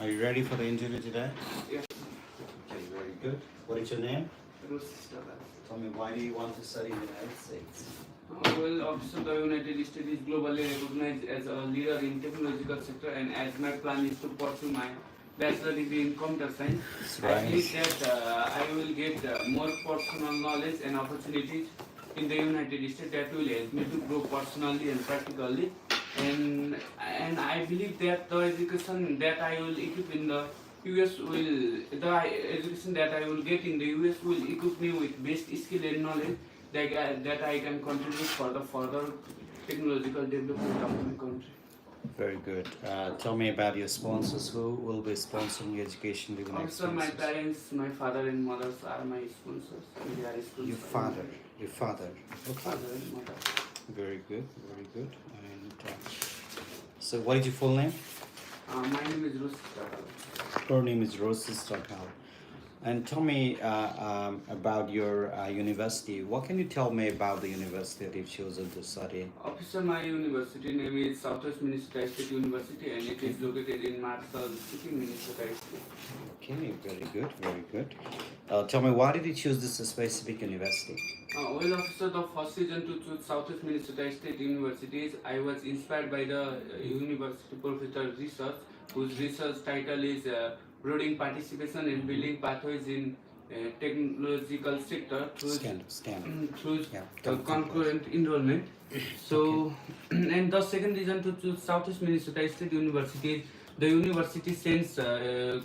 Are you ready for the interview today? Yes. Okay, very good. What is your name? Rosista. Tell me, why do you want to study in the United States? Well, also the United States is globally recognized as a leader in technological sector, and as my plan is to pursue my bachelor degree in computer science, That's I right. believe that I will get more personal knowledge and opportunities in the United States that will help me to grow personally and practically. And I believe that the education that I will equip in the US will education that I will get in the US will equip me with best skill and knowledge that I can contribute for the further technological development of my country. Very good. Tell me about your sponsors. Who will be sponsoring your education, living Also, my expenses? parents, my father and mother are my sponsors. They are sponsors. Your father. Your father. Okay. Father and mother. Very good. Very good. And so, what is your full name? My name is Rosita. Her name is Rose Stockhouse. And tell me about your university. What can you tell me about the university that you've chosen to study? Officer, my university name is Southwest Minnesota State University, and it is located in Marshall City, Minnesota State. Okay, very good, very good. Tell me, why did you choose this specific university? Well, officer, the first reason to choose Southwest Minnesota State University is I was inspired by the university professor research, whose research title is Broadening Participation and Building Pathways in Technological Sector through Yeah, concurrent enrollment. So, and the second reason to choose Southeast Minnesota State University is the university sends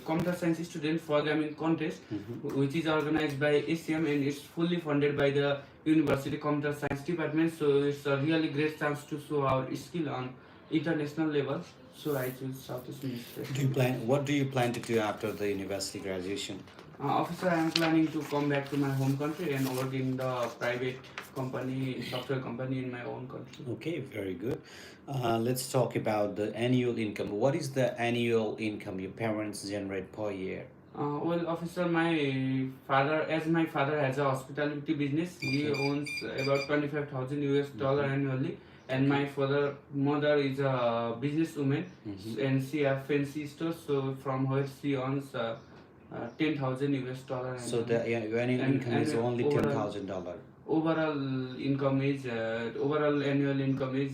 computer science student programming contest, which is organized by ACM, and it's fully funded by the university computer science department. So it's a really great chance to show our skill on international level. So I choose Southeast Minnesota. What do you plan to do after the university graduation? Officer, I am planning to come back to my home country and work in the private company, software company in my own country. Okay, very good. Let's talk about the annual income. What is the annual income your parents generate per year? Well, officer, my father has a hospitality business. He owns about 25,000 US dollar annually, and my mother is a businesswoman, and she has fancy stores. So from her she earns 10,000 US dollar annually. So the your annual income is only $10,000. Overall annual income is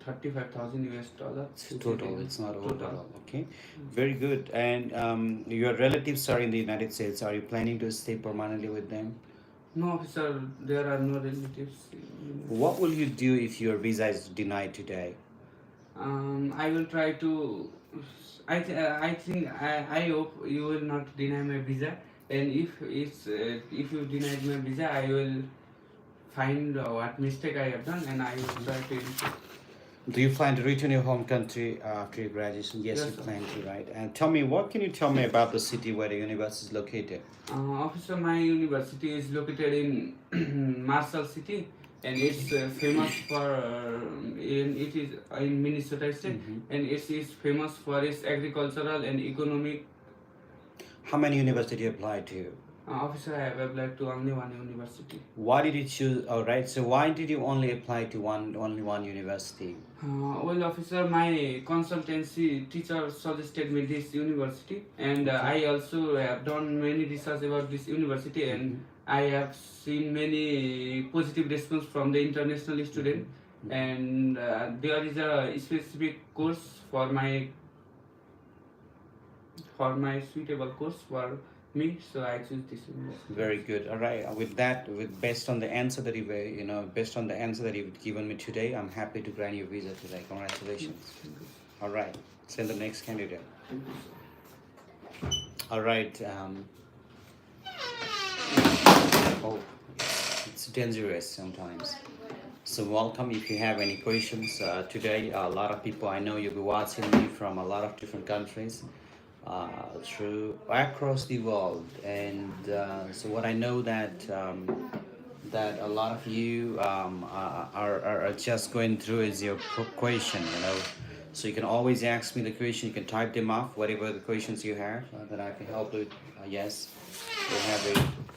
35,000 US dollar. It's total. It's not overall. Okay, very good. And your relatives are in the United States. Are you planning to stay permanently with them? No, officer, there are no relatives. What will you do if your visa is denied today? I will try to. I think I hope you will not deny my visa. And if you denied my visa, I will find what mistake I have done, and I will try to improve. Do you plan to return your home country after your graduation? Yes, Yes, you sir. plan to, right? And tell me, what can you tell me about the city where the university is located? Officer, my university is located in Marshall City, and it's famous for it is in Minnesota State, and it is famous for its agricultural and economic. How many universities you applied to? Officer, I have applied to only one university. Why did you choose? All right. So why did you only apply to only one university? Well, officer, my consultancy teacher suggested me this university, and I also have done many research about this university, and I have seen many positive response from the international student, and there is a specific course for my suitable course for me, so I choose this university. Very good. All right. With that, based on the answer that based on the answer that you've given me today, I'm happy to grant you visa today. Congratulations. All right. Send the next candidate. Thank you, sir. All right. Oh, it's dangerous sometimes. So welcome. If you have any questions today, a lot of people I know you'll be watching me from a lot of different countries. Through across the world, and so what I know that that a lot of you are just going through is your question, so you can always ask me the question. You can type them off, whatever the questions you have, that I can help with. Yes,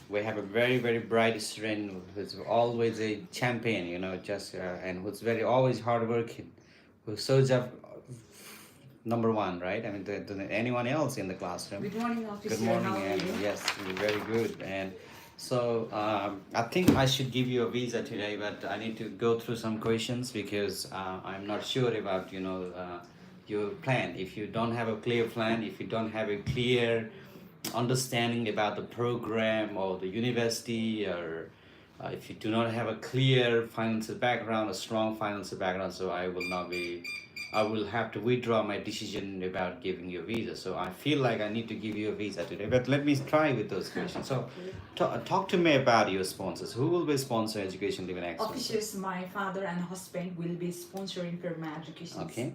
we have a very very bright student who's always a champion, just and who's very always hardworking, who shows up number one, right? I mean, anyone else in the classroom? Good morning, officer. Good morning, How are and you? yes, you're very good. And so I think I should give you a visa today, but I need to go through some questions because I'm not sure about your plan. If you don't have a clear plan, if you don't have a clear understanding about the program or the university, or if you do not have a clear financial background, a strong financial background, so I will have to withdraw my decision about giving you a visa. So I feel like I need to give you a visa today. But let me try with those questions. So talk to me about your sponsors. Who will be sponsor Education Living Excellence? Officers, my father and husband will be sponsoring for my education. Okay.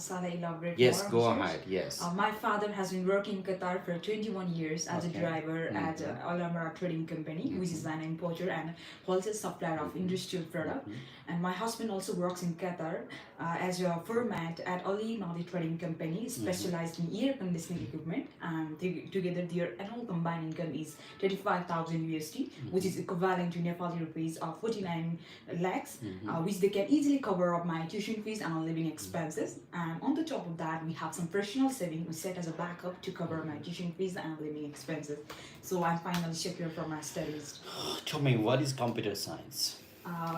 Shall I elaborate Yes, more, go officers? ahead. Yes. My father has been working in Qatar for 21 years as Okay. a driver at Al Amara Trading Company, which is an importer and wholesale supplier of industrial product. And my husband also works in Qatar as a foreman at Ali Madi Trading Company, specialized in air conditioning equipment. And together, their annual combined income is 35,000 USD, which is equivalent to Nepali rupees of 49 lakhs, which they can easily cover up my tuition fees and living expenses. And on the top of that, we have some personal saving we set as a backup to cover my tuition fees and living expenses. So I'm finally secure for my studies. Tell me, what is computer science?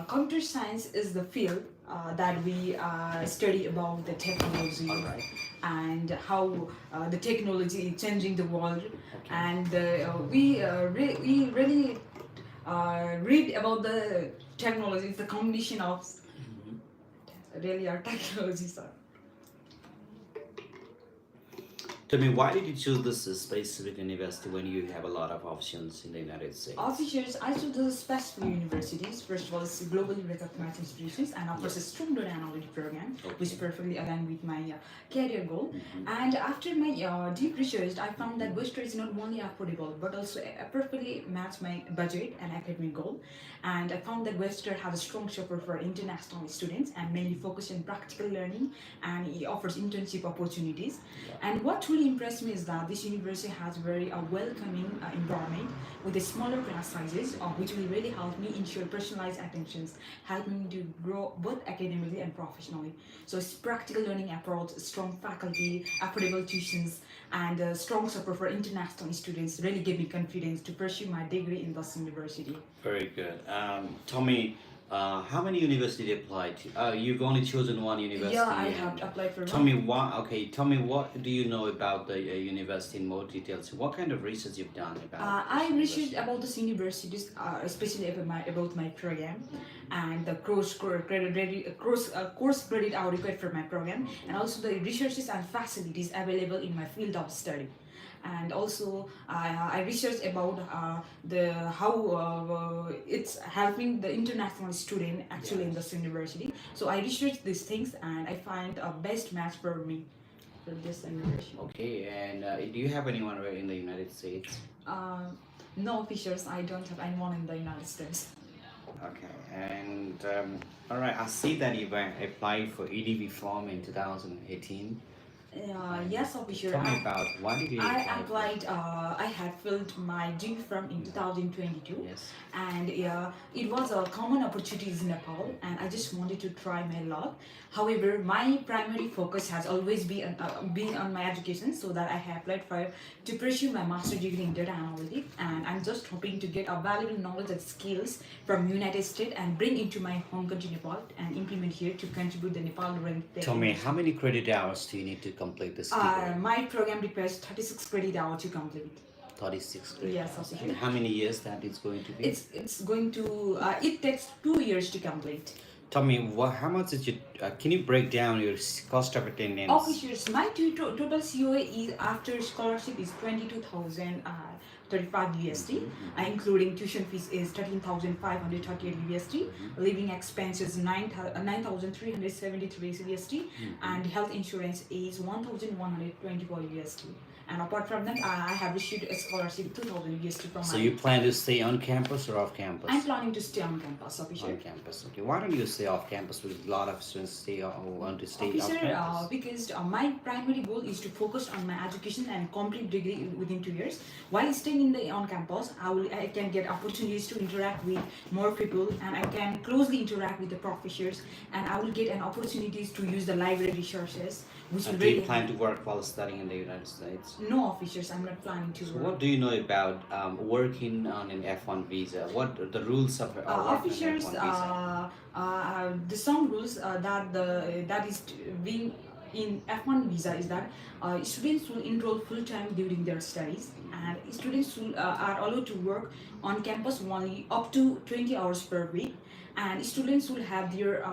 Computer science is the field that we study about the technology All right. and how the technology is changing the world. And we really read about the technology. It's the combination of really our technologies are. Tell me, why did you choose this specific university when you have a lot of options in the United States? Officers, I chose the specific universities. First of all, it's globally recognized institutions and offers a strong data analytic program, which perfectly aligned with my career goal. And after my deep research, I found that Worcester is not only affordable but also perfectly matched my budget and academic goal. And I found that Worcester has a strong support for international students and mainly focused on practical learning, and it offers internship opportunities. And what truly impressed me is that this university has very welcoming environment with a smaller class sizes, which will really help me ensure personalized attentions, help me to grow both academically and professionally. So it's practical learning approach, strong faculty, affordable tuitions, and strong support for international students really give me confidence to pursue my degree in this university. Very good. Tell me, how many universities applied to? You've only chosen one university. Yeah, I and have applied for Tell one. me what. Okay, tell me what do you know about the university in more details? What kind of research you've done about? I this researched university? about this universities, especially about my program and the course credit I required for my program, and also the resources and facilities available in my field of study. And also, I researched about the how it's helping the international student actually in this university. So I researched these things and I find a best match for me for this university. Okay, and do you have anyone in the United States? No, officials, I don't have anyone in the United States. Okay, and all right, I see that you applied for EDB form in 2018. Yes, official. Tell me about why did you I apply? applied. I had filled my DIG form in 2022, Yes. and it was a common opportunities in Nepal, and I just wanted to try my luck. However, my primary focus has always been on my education, so that I have applied for to pursue my master's degree in data analytics, and I'm just hoping to get a valuable knowledge and skills from United States and bring into my home country Nepal and implement here to contribute the Nepal rank. Tell me, how many credit hours do you need to complete this degree? My program requires 36 credit hours to complete. 36 credit Yes, hours. officially. And how many years that is going to be? It's going to it takes 2 years to complete. Tell me, how much is your, can you break down your cost of attendance? Officers, my total COA is after scholarship is 22,035 USD, including tuition fees is 13,538 USD, living expenses 9,373 USD, and health insurance is 1,124 USD. And apart from that, I have received a scholarship 2000 USD from So my. you plan to stay on campus or off campus? I'm planning to stay on campus, officer. On campus. Okay. Why don't you stay off campus? Because a lot of students want to stay off Officer, campus. because my primary goal is to focus on my education and complete degree within 2 years. While staying in the on campus, I can get opportunities to interact with more people, and I can closely interact with the professors, and I will get an opportunities to use the library resources, which will Do you really plan to work while studying in the United States? No, officers, I'm not planning to So work. what do you know about working on an F1 visa? What are the rules of working on an Officers, F1 visa? the some rules that is being in F1 visa is that students will enroll full time during their studies, and students are allowed to work on campus only up to 20 hours per week. And students will have their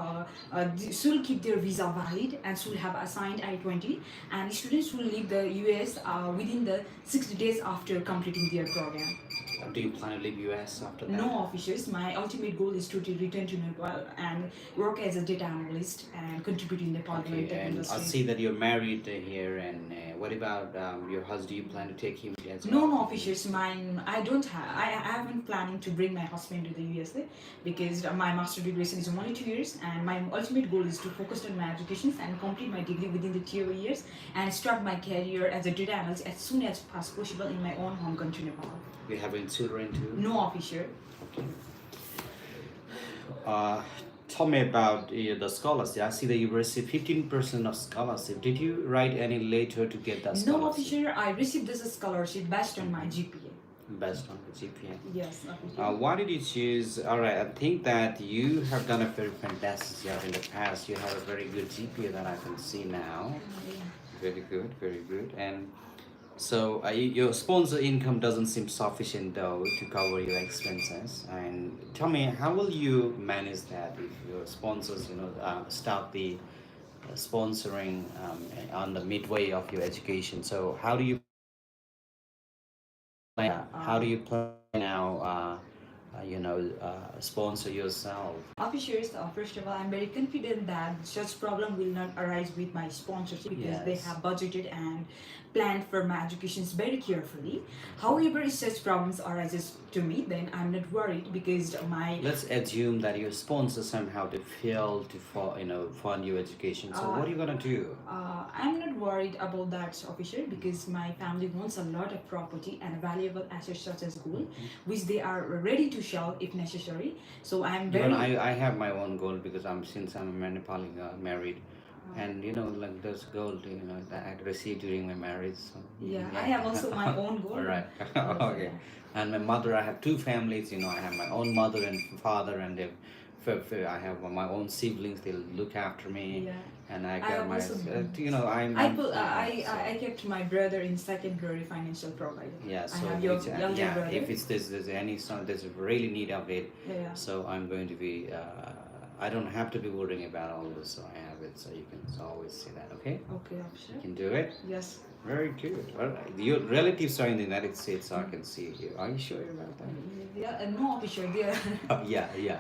should keep their visa valid and should have assigned I-20, and students will leave the US within the 60 days after completing their program. Do you plan to leave US after that? No, officers. My ultimate goal is to return to Nepal and work as a data analyst and contribute in Nepal Okay, tech and I industry. see that you're married here, and what about your husband? Do you plan to take him as well? No, officers. Mine. I don't have. I haven't planning to bring my husband to the USA because my master degree is only 2 years, and my ultimate goal is to focus on my education and complete my degree within the 2 years and start my career as a data analyst as soon as possible in my own home country, Nepal. You have any children too? No, officer. Okay. Tell me about the scholarship. I see that you received 15% of scholarship. Did you write any letter to get that scholarship? No, officer. I received this scholarship based on my GPA. Based on the GPA. Yes, officer. Why did you choose? All right, I think that you have done a very fantastic job in the past. You have a very good GPA that I can see now. Very good, very good. And so your sponsor income doesn't seem sufficient though to cover your expenses. And tell me, how will you manage that if your sponsors, start the sponsoring on the midway of your education? So how do you plan? How do you plan now? Sponsor yourself. Officers, first of all, I'm very confident that such problem will not arise with my sponsorship because they Yes. have budgeted and planned for my educations very carefully. However, if such problems arises to me, then I'm not worried because my Let's assume that your sponsor somehow to fail to fund your education. So what are you gonna do? I'm not worried about that, officer, because my family wants a lot of property and valuable assets such as gold, which they are ready to sell if necessary. So I'm very. Even I have my own goal because since I'm a Nepali married, and like those gold that I received during my marriage. So, Yeah, I have also my own goal. All right. Yes, Okay. And my mother, I have two families. I have my own mother and father, and I have my own siblings. They look after me, Yeah. and I I got have my. also I kept my brother in secondary financial provider. Yeah, so I have your younger yeah, brother. if there's any son there's a really need of it, Yeah. so I'm going to be I don't have to be worrying about all this, so I have it, so you can always say that, okay? Okay, officer. You can do it. Yes. Very good. All right. Your relatives are in the United States, so I can see you. Are you sure about that? Yeah, no, officer. They are. Yeah, yeah.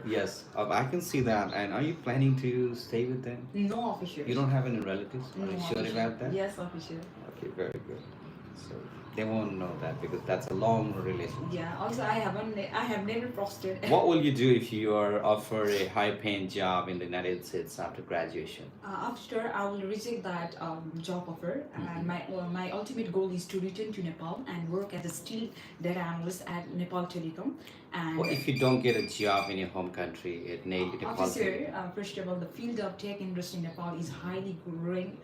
Yes, I can see that. And are you planning to stay with them? No, officer. You don't have any relatives? Are No, you sure officer. about that? Yes, officer. Okay, very good. So they won't know that because that's a long relationship. Yeah. Also, I have never prospered. What will you do if you are offered a high-paying job in the United States after graduation? After I will reject that job offer, and my ultimate goal is to return to Nepal and work as a still data analyst at Nepal Telecom. And What if you don't get a job in your home country at Nepal? officer, first of all, the field of tech industry in Nepal is highly growing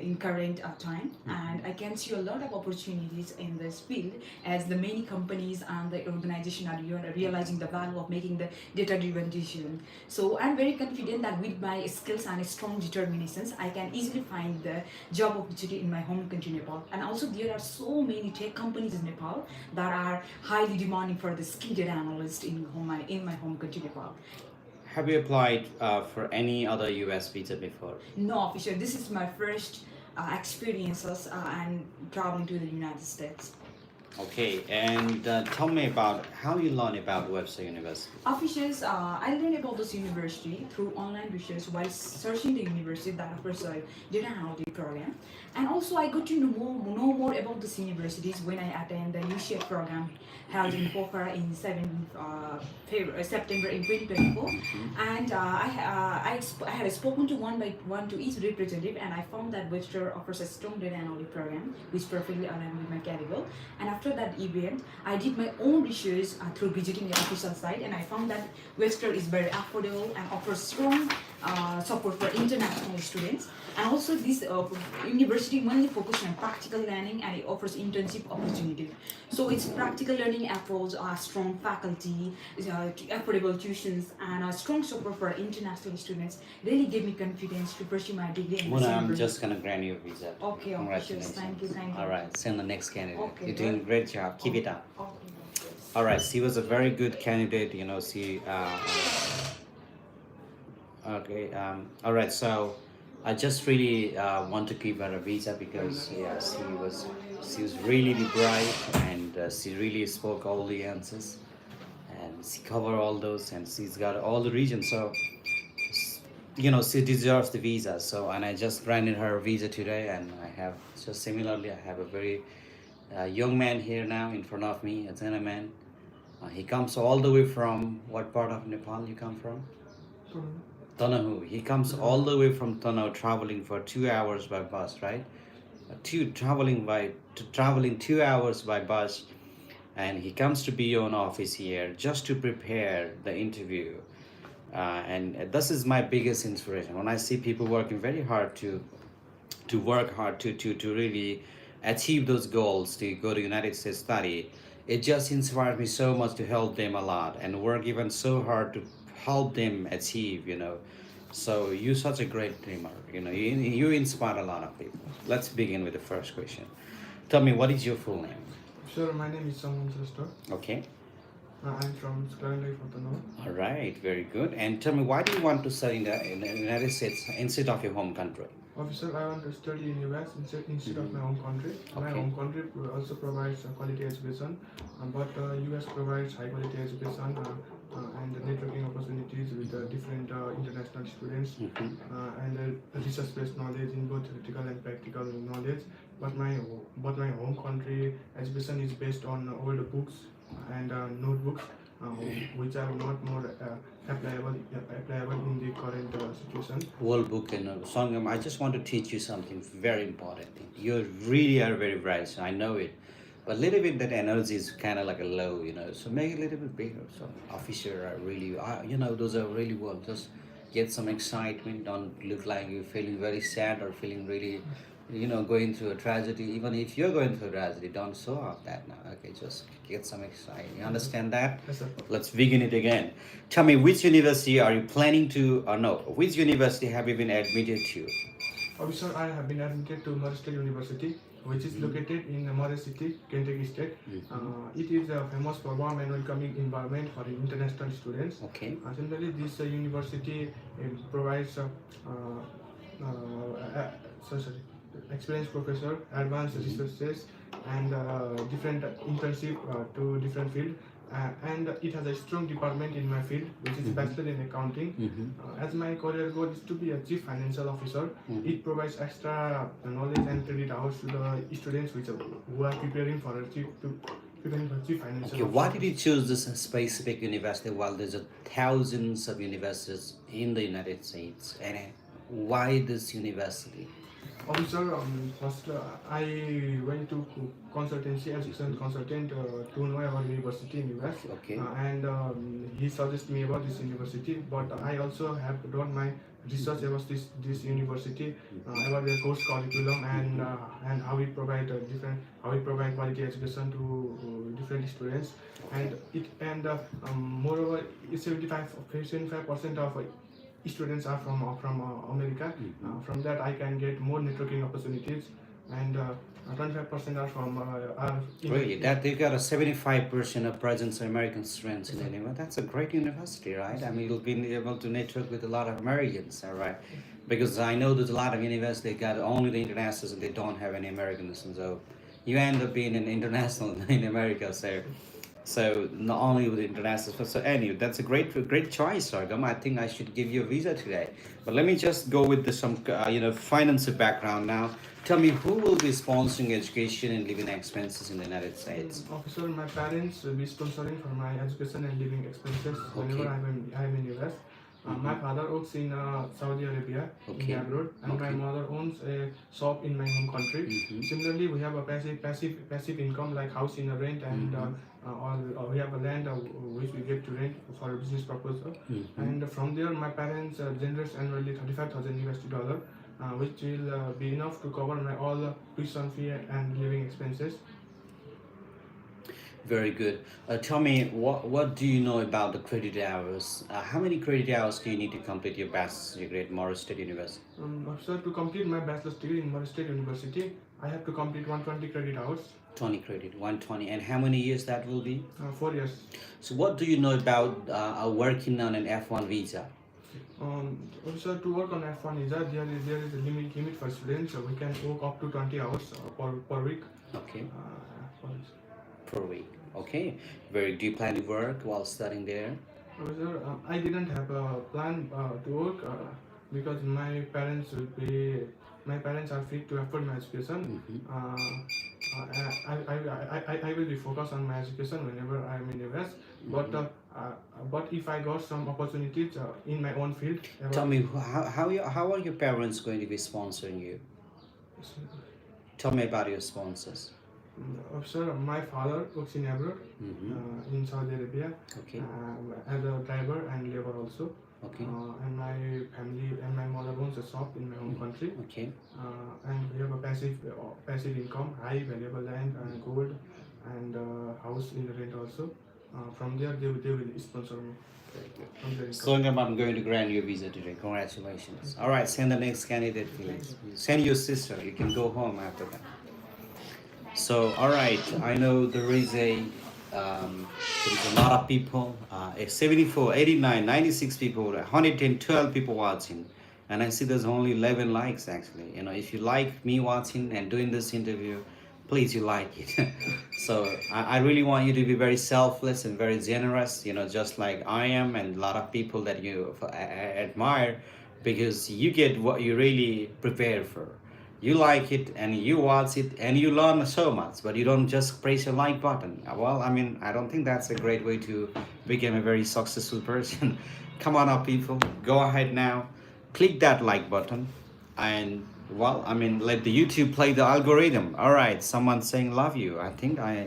in current time, and I can see a lot of opportunities in this field as the many companies and the organization are realizing the value of making the data-driven decision. So I'm very confident that with my skills and strong determinations, I can easily find the job opportunity in my home country, Nepal. And also, there are so many tech companies in Nepal that are highly demanding for the skilled data analyst in my home country, Nepal. Have you applied for any other US visa before? No, officer, this is my first experiences and traveling to the United States. Okay, and tell me about how you learn about Webster University. Officials, I learned about this university through online research while searching the university that offers a data analytics program. And also, I got to know more about these universities when I attend the UCF program held in Pokhara in September in 2024. And I had spoken to one by one to each representative, and I found that Webster offers a strong data analytics program, which perfectly aligned with my career. And after that event, I did my own research through visiting the official site, and I found that Webster is very affordable and offers strong support for international students. And also, this university mainly focuses on practical learning, and it offers internship opportunities. So its practical learning approach, strong faculty, affordable tuitions, and a strong support for international students really gave me confidence to pursue my degree in Mona, this I'm university. just gonna grant you a visa. Okay, Congratulations. thank you, thank you. All right, send the next candidate. Okay, You're doing a great job. Keep it up. Okay. All right, she was a very good candidate. Okay. All right. So I just really want to give her a visa because yeah, she was really bright and she really spoke all the answers and she covered all those and she's got all the regions. So she deserves the visa. So and I just granted her a visa today, and I have just similarly I have a very young man here now in front of me, a gentleman. He comes all the way from what part of Nepal you come from? Tanahu. He comes all the way from Tanahu, traveling for 2 hours by bus, right? Traveling 2 hours by bus, and he comes to BON office here just to prepare the interview. And this is my biggest inspiration when I see people working very hard to work hard to really achieve those goals to go to United States study. It just inspires me so much to help them a lot and work even so hard to help them achieve. So you're such a great dreamer. You inspire a lot of people. Let's begin with the first question. Tell me, what is your full name? Sure, my name is Saman Srestha. Okay. I'm from Skarandai, Fatano. All right, very good. And tell me, why do you want to study in the United States instead of your home country? Officer, I want to study in US instead of my home country. My Okay. home country also provides quality education, but US provides high quality education and networking opportunities with different international students and research-based knowledge in both theoretical and practical knowledge. But my home country education is based on old books and notebooks, which are not more applicable in the current situation. World Book and Sangam, I just want to teach you something very important. You really are very bright, so I know it. But a little bit that energy is kind of like a low. So make it a little bit bigger. So officer are really, those are really well. Just get some excitement. Don't look like you're feeling very sad or feeling really, going through a tragedy. Even if you're going through a tragedy, don't show off that now. Okay, just get some excitement. You understand that? Yes, sir. Let's begin it again. Tell me, which university are you planning to, or no, which university have you been admitted to? Officer, I have been admitted to Murray State University, which is located in Murray City, Kentucky State. It is famous for warm and welcoming environment for international students. Okay. Similarly, this university provides experienced professor, advanced researchers, and different internship to different field. And it has a strong department in my field, which is Bachelor in Accounting. As my career goal is to be a Chief Financial Officer, it provides extra knowledge and credit hours to the students who are preparing for Chief Financial Okay, Officer. why did you choose this specific university while there's thousands of universities in the United States? And why this university? Officer, first I went to consultancy as a consultant to know about university in US. Okay. And he suggested me about this university, but I also have done my research about this university, about the course curriculum and how we provide quality education to different students, and moreover 75% of students are from America. From that, I can get more networking opportunities, and 25% are from Really, that they got a 75% of presence of American students in the university. That's a great university, right? I mean, you'll be able to network with a lot of Americans, all right? Because I know there's a lot of universities that got only the internationals and they don't have any Americans, and so you end up being an international in America. So not only with international, but so anyway, that's a great choice, Sargam. I think I should give you a visa today. But let me just go with the some financial background now. Tell me who will be sponsoring education and living expenses in the United States? Officer, my parents will be sponsoring for my education and living expenses whenever Okay. I'm in US. My father works in Saudi Arabia, Okay. in abroad, and my Okay. mother owns a shop in my home country. Similarly, we have a passive income like house in a rent, and or we have a land which we get to rent for a business purpose. And from there, my parents generates annually 35,000 USD dollar, which will be enough to cover my all tuition fee and living expenses. Very good. Tell me, what do you know about the credit hours? How many credit hours do you need to complete your bachelor's degree at Morris State University? So to complete my bachelor's degree in Morris State University, I have to complete 120 credit hours, 20 credit, 120. And how many years that will be? 4 years. So what do you know about working on an F1 visa? Also to work on F1 visa, there is a limit for students. So we can work up to 20 hours per week. Okay, For this. per week. Okay, very. Do you plan to work while studying there? Sir, I didn't have a plan to work because my parents are free to afford my education. I will be focused on my education whenever I'm in US. But if I got some opportunities in my own field, Tell me, how are your parents going to be sponsoring you? Tell me about your sponsors. Sir, my father works in abroad, in Saudi Arabia, Okay, as a driver and labor also. okay, And my family and my mother owns a shop in my home country. okay. And we have a passive income, high valuable land and gold, and house in the rent also. From there, they will sponsor me. From their income. So I'm going to grant you a visa today. Congratulations. All right, send the next candidate, please. Send your sister. You can go home after that. So, all right, I know there's a lot of people, 74, 89, 96 people, 110, 12 people watching. And I see there's only 11 likes actually. You know, if you like me watching and doing this interview, please you like it. So I really want you to be very selfless and very generous, you know, just like I am and a lot of people that you admire, because you get what you really prepare for. You like it and you watch it and you learn so much, but you don't just press a like button. Well, I mean, I don't think that's a great way to become a very successful person. Come on up, people. Go ahead now. Click that like button. And, well, I mean, let the YouTube play the algorithm. All right. Someone saying love you.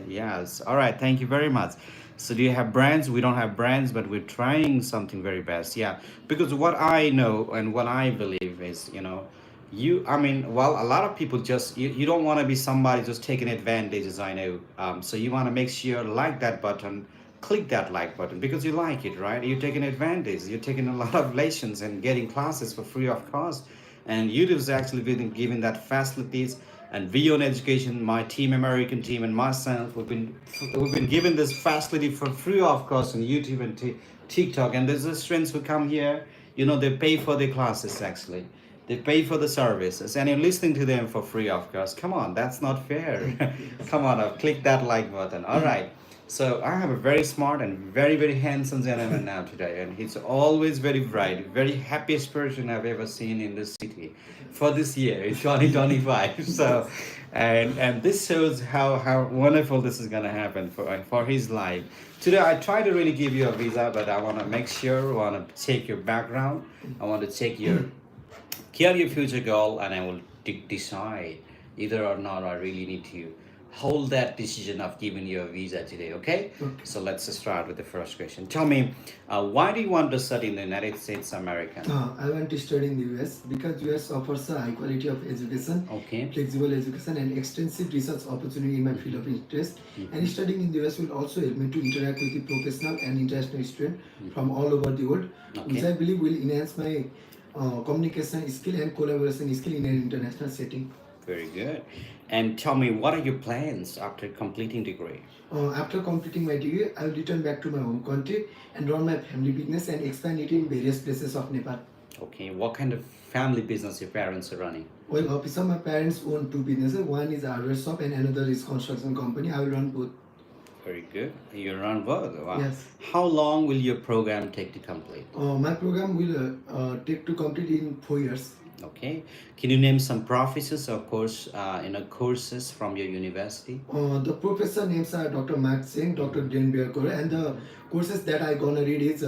Yes. All right. Thank you very much. So do you have brands? We don't have brands, but we're trying something very best. Yeah. Because what I know and what I believe is, you know, a lot of people just you don't want to be somebody just taking advantage, as I know. So you want to make sure like that button, click that like button because you like it, right? You're taking advantage, you're taking a lot of lessons and getting classes for free of cost, and YouTube's actually been giving that facilities. And Beyond Education, my team, American team, and myself, we've been given this facility for free of cost on YouTube and TikTok. And there's the students who come here, you know, they pay for their classes actually. They pay for the services and you're listening to them for free of course. Come on, that's not fair. Come on up, click that like button. All right. So I have a very smart and very handsome gentleman now today, and he's always very bright, very happiest person I've ever seen in this city for this year, 2025. So, and this shows how wonderful this is gonna happen for his life. Today I try to really give you a visa, but I want to make sure, I want to check your background, I want to check your career future goal, and I will decide either or not I really need to hold that decision of giving you a visa today. Okay, so let's start with the first question. Tell me, why do you want to study in the United States America? I want to study in the US because US offers a high quality of education, Okay. flexible education, and extensive research opportunity in my field of interest. And studying in the US will also help me to interact with the professional and international students from all over the world, which Okay. I believe will enhance my communication skill and collaboration skill in an international setting. Very good. And tell me, what are your plans after completing degree? After completing my degree, I will return back to my home country and run my family business and expand it in various places of Nepal. Okay, what kind of family business your parents are running? Well, officer, my parents own two businesses. One is a hardware shop and another is construction company. I will run both. Very good. You run both. Wow. Yes. How long will your program take to complete? My program will take to complete in 4 years. Okay. Can you name some professors or courses from your university? The professor names are Dr. Mark Singh, Dr. Dan Bearcore, and the courses that I gonna read is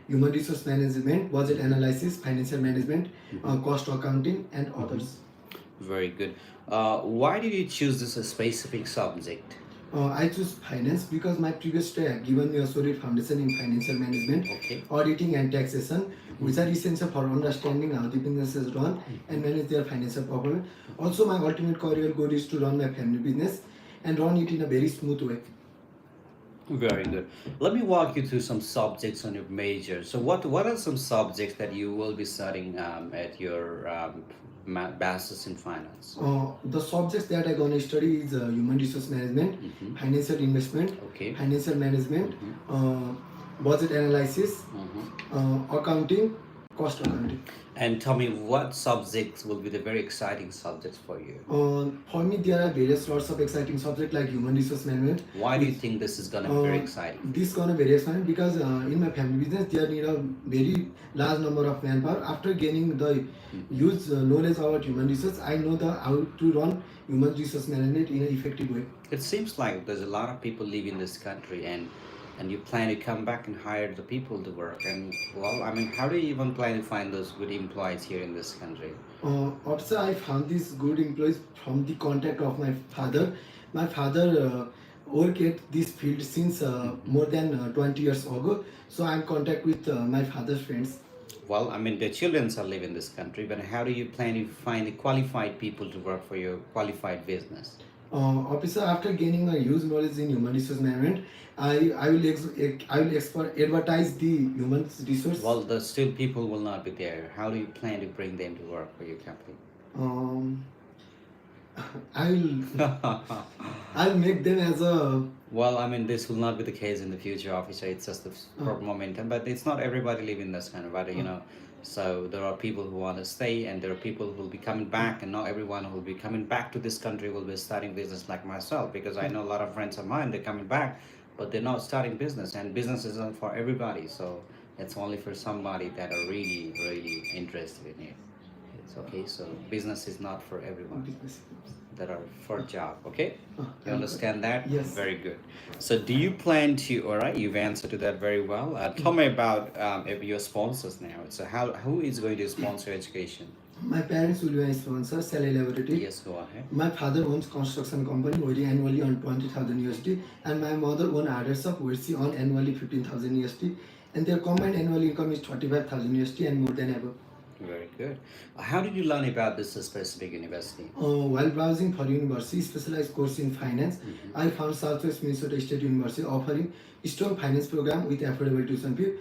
human resource management, budget analysis, financial management, cost accounting, and others. Very good. Why did you choose this specific subject? I choose finance because my previous study had given me a solid foundation in financial management, Okay. auditing, and taxation, which are essential for understanding how the businesses run and manage their financial performance. Also, my ultimate career goal is to run my family business and run it in a very smooth way. Very good. Let me walk you through some subjects on your major. So, what are some subjects that you will be studying at your bachelor's in finance? The subjects that I'm gonna study is human resource management, financial investment, Okay. financial management, budget analysis, accounting, cost accounting. And tell me what subjects will be the very exciting subjects for you? For me, there are various lots of exciting subjects like human resource management. Why do you think this is gonna be very exciting? This gonna very exciting because in my family business there need a very large number of manpower. After gaining the huge knowledge about human resource, I know the how to run human resource management in an effective way. It seems like there's a lot of people live in this country and you plan to come back and hire the people to work. And well, I mean, how do you even plan to find those good employees here in this country? Also, I found these good employees from the contact of my father. My father worked at this field since more than 20 years ago. So I'm in contact with my father's friends. Well, I mean, the children are live in this country, but how do you plan to find the qualified people to work for your qualified business? Officer, after gaining a huge knowledge in human resource management, I will advertise the human resource. Well, the still people will not be there. How do you plan to bring them to work for your company? I'll make them as a. Well, I mean, this will not be the case in the future, officer. It's just the momentum, but it's not everybody live in this kind of weather, you know. So there are people who want to stay, and there are people who will be coming back, and not everyone who will be coming back to this country will be starting business like myself. Because I know a lot of friends of mine, they're coming back, but they're not starting business, and business isn't for everybody. So it's only for somebody that are really, really interested in it. It's okay. So business is not for everyone. That are for job. Okay, you understand that? Yes. Very good. So do you plan to? All right, you've answered to that very well. Tell me about your sponsors now. So who is going to sponsor education? My parents will be my sponsor, Salary Laboratory. Yes, go ahead. My father owns construction company where he annually on 20,000 USD, and my mother owns hardware shop where she on annually 15,000 USD, and their combined annual income is 25,000 USD and more than above. Very good. How did you learn about this specific university? While browsing for university specialized course in finance, I found Southwest Minnesota State University offering strong finance program with affordable tuition fee.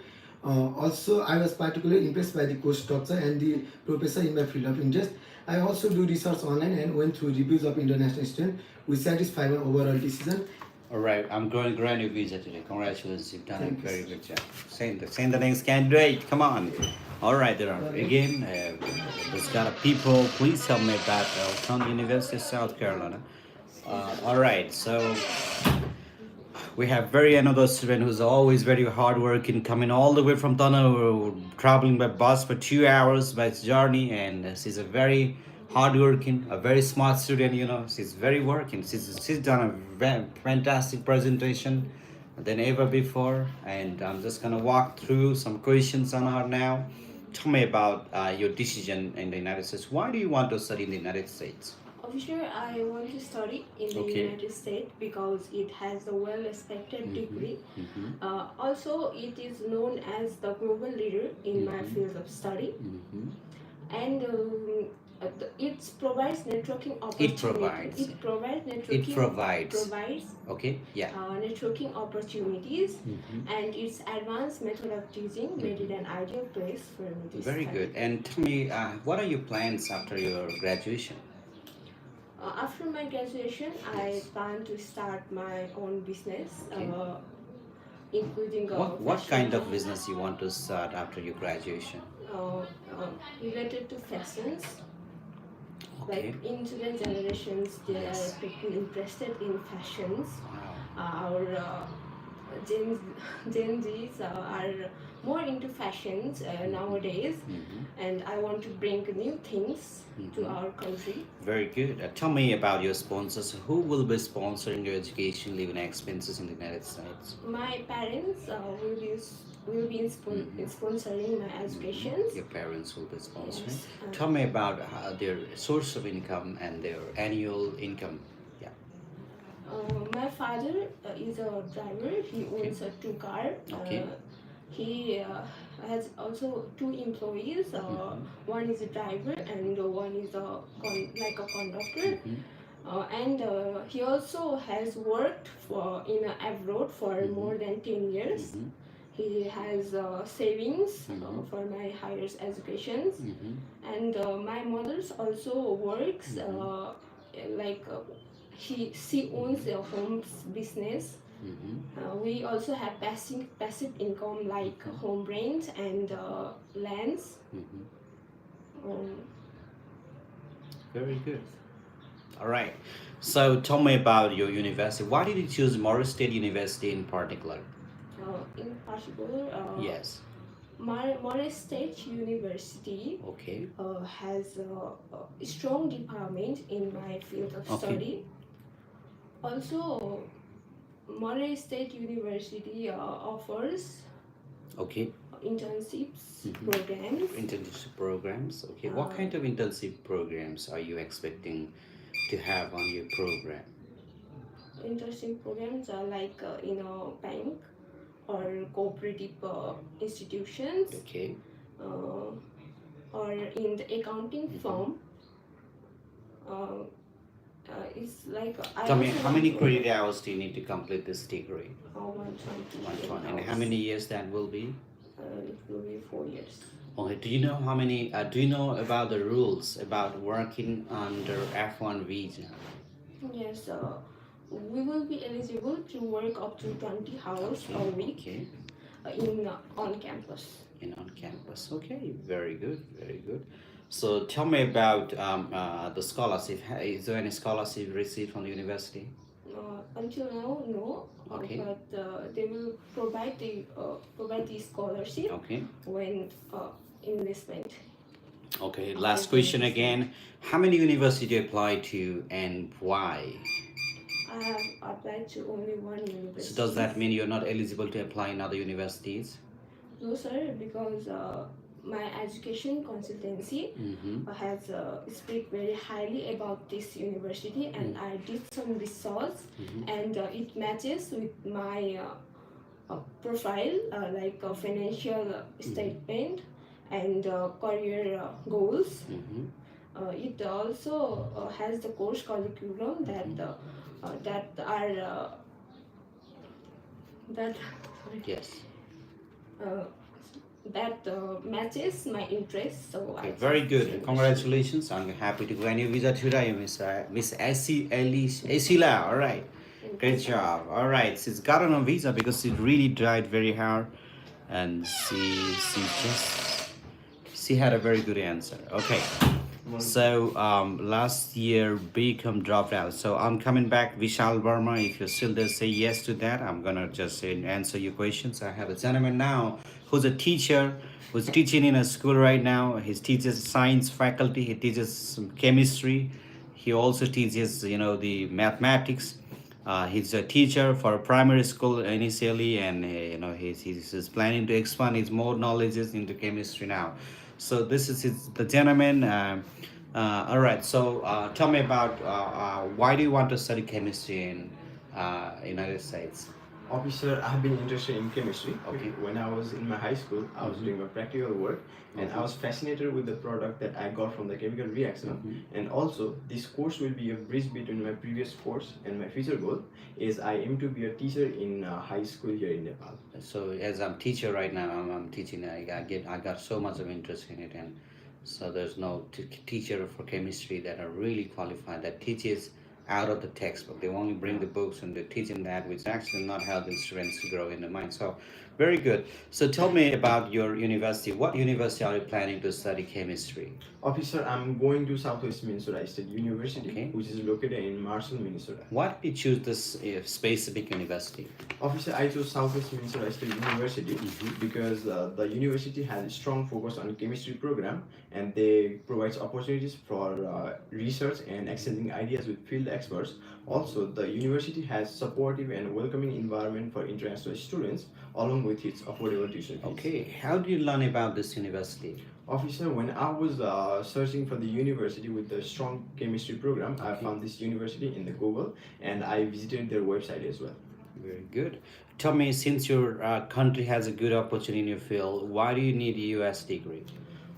Also, I was particularly impressed by the course structure and the professor in my field of interest. I also do research online and went through reviews of international students, which satisfied my overall decision. All right, I'm going to grant you visa today. Congratulations, you've done a Thank you. very good job. Send the next candidate. Come on. All right, there are again. There's got a people. Please tell me about Elkhorn University, South Carolina. All right, so we have another student who's always very hardworking, coming all the way from Tana, traveling by bus for 2 hours by its journey, and she's a very hardworking, a very smart student. You know, she's very working. She's done a fantastic presentation than ever before, and I'm just gonna walk through some questions on her now. Tell me about your decision in the United States. Why do you want to study in the United States? Officer, I want to study in the Okay. United States because it has a well-respected degree. Also, it is known as the global leader in my field of study, and it provides networking opportunities. provides. It provides networking. It provides. provides Okay, yeah. networking opportunities, and its advanced method of teaching made it an ideal place for me to Very study. good. And tell me, what are your plans after your graduation? After my graduation, I plan to start my own business, Okay. including What fashion, kind of business you want to start after your graduation? related to fashions. Okay. Like in today's generations, there Yes. are people interested in fashions. Wow. Our Gen Zs are more into fashions nowadays, Mhm. and I want to bring new things to Mhm. our country. Very good. Tell me about your sponsors. Who will be sponsoring your education, living expenses in the United States? My parents will be sponsoring my educations. Your parents will be sponsoring. Yes. Tell me about their source of income and their annual income. Yeah. My father is a driver. He owns a two car. Okay. He has also two employees. One is a driver and one is like a conductor. And he also has worked in abroad for more than 10 years. He has savings for my higher educations, and my mother's also works like she owns a home business. We also have passive income like home rent and lands. Um, Very good. All right. So tell me about your university. Why did you choose Morris State University in particular? in particular, Yes. Morris State University Okay. has a strong department in my field of Okay. study. Also, Morris State University offers Okay. internships programs. Internship programs. Okay. What kind of internship programs are you expecting to have on your program? Internship programs are like in a bank or cooperative institutions, Okay. or in the accounting firm. It's like I Tell me, also how want many to- credit hours do you need to complete this degree? 120. 120. And how many years that will be? It will be 4 years. Okay. Do you know how many? Do you know about the rules about working under F1 visa? Yes, we will be eligible to work up to 20 hours a week Okay. in on campus. In on campus. Okay. Very good. Very good. So tell me about the scholarship. Is there any scholarship received from the university? Until now, no. Okay. But they will provide the scholarship Okay. when investment. Okay. Last question again. How many university you applied to and why? I have applied to only one university. So does that mean you're not eligible to apply in other universities? No, sir, because my education consultancy has speak very highly about this university, and I did some research, and it matches with my profile, like a financial statement and career goals. It also has the course curriculum that are that Yes. that matches my interests. So Okay, I very chose good. this university. Congratulations. I'm happy to grant your visa today, Miss Asila. All right. Great job. All right. She's gotten a visa because she really tried very hard, and she had a very good answer. Okay. So last year BCom dropped out. So I'm coming back, Vishal Verma. If you're still there, say yes to that. I'm gonna just answer your questions. I have a gentleman now who's a teacher, who's teaching in a school right now. He teaches science faculty. He teaches some chemistry. He also teaches, the mathematics. He's a teacher for a primary school initially, and he's planning to expand his more knowledges into chemistry now. So this is the gentleman. All right. So tell me about why do you want to study chemistry in United States? Officer, I've been interested in chemistry. Okay. When I was in my high school, I was doing my practical work, and I was fascinated with the product that I got from the chemical reaction. And also, this course will be a bridge between my previous course and my future goal. Is I aim to be a teacher in high school here in Nepal. So as I'm teacher right now, I'm teaching. I got so much of interest in it, and so there's no teacher for chemistry that are really qualified that teaches out of the textbook. They only bring the books and they're teaching that, which actually not helping students to grow in the mind. So, very good. So, tell me about your university. What university are you planning to study chemistry? Officer, I'm going to Southwest Minnesota State University, Okay. which is located in Marshall, Minnesota. Why did you choose this specific university? Officer, I chose Southwest Minnesota State University because the university has a strong focus on chemistry program, and they provides opportunities for research and exchanging ideas with field experts. Also, the university has supportive and welcoming environment for international students, along with its affordable tuition fees. Okay, how do you learn about this university? Officer, when I was searching for the university with the strong chemistry program, I found this university in the Google, and I visited their website as well. Very good. Tell me, since your country has a good opportunity in your field, why do you need a US degree?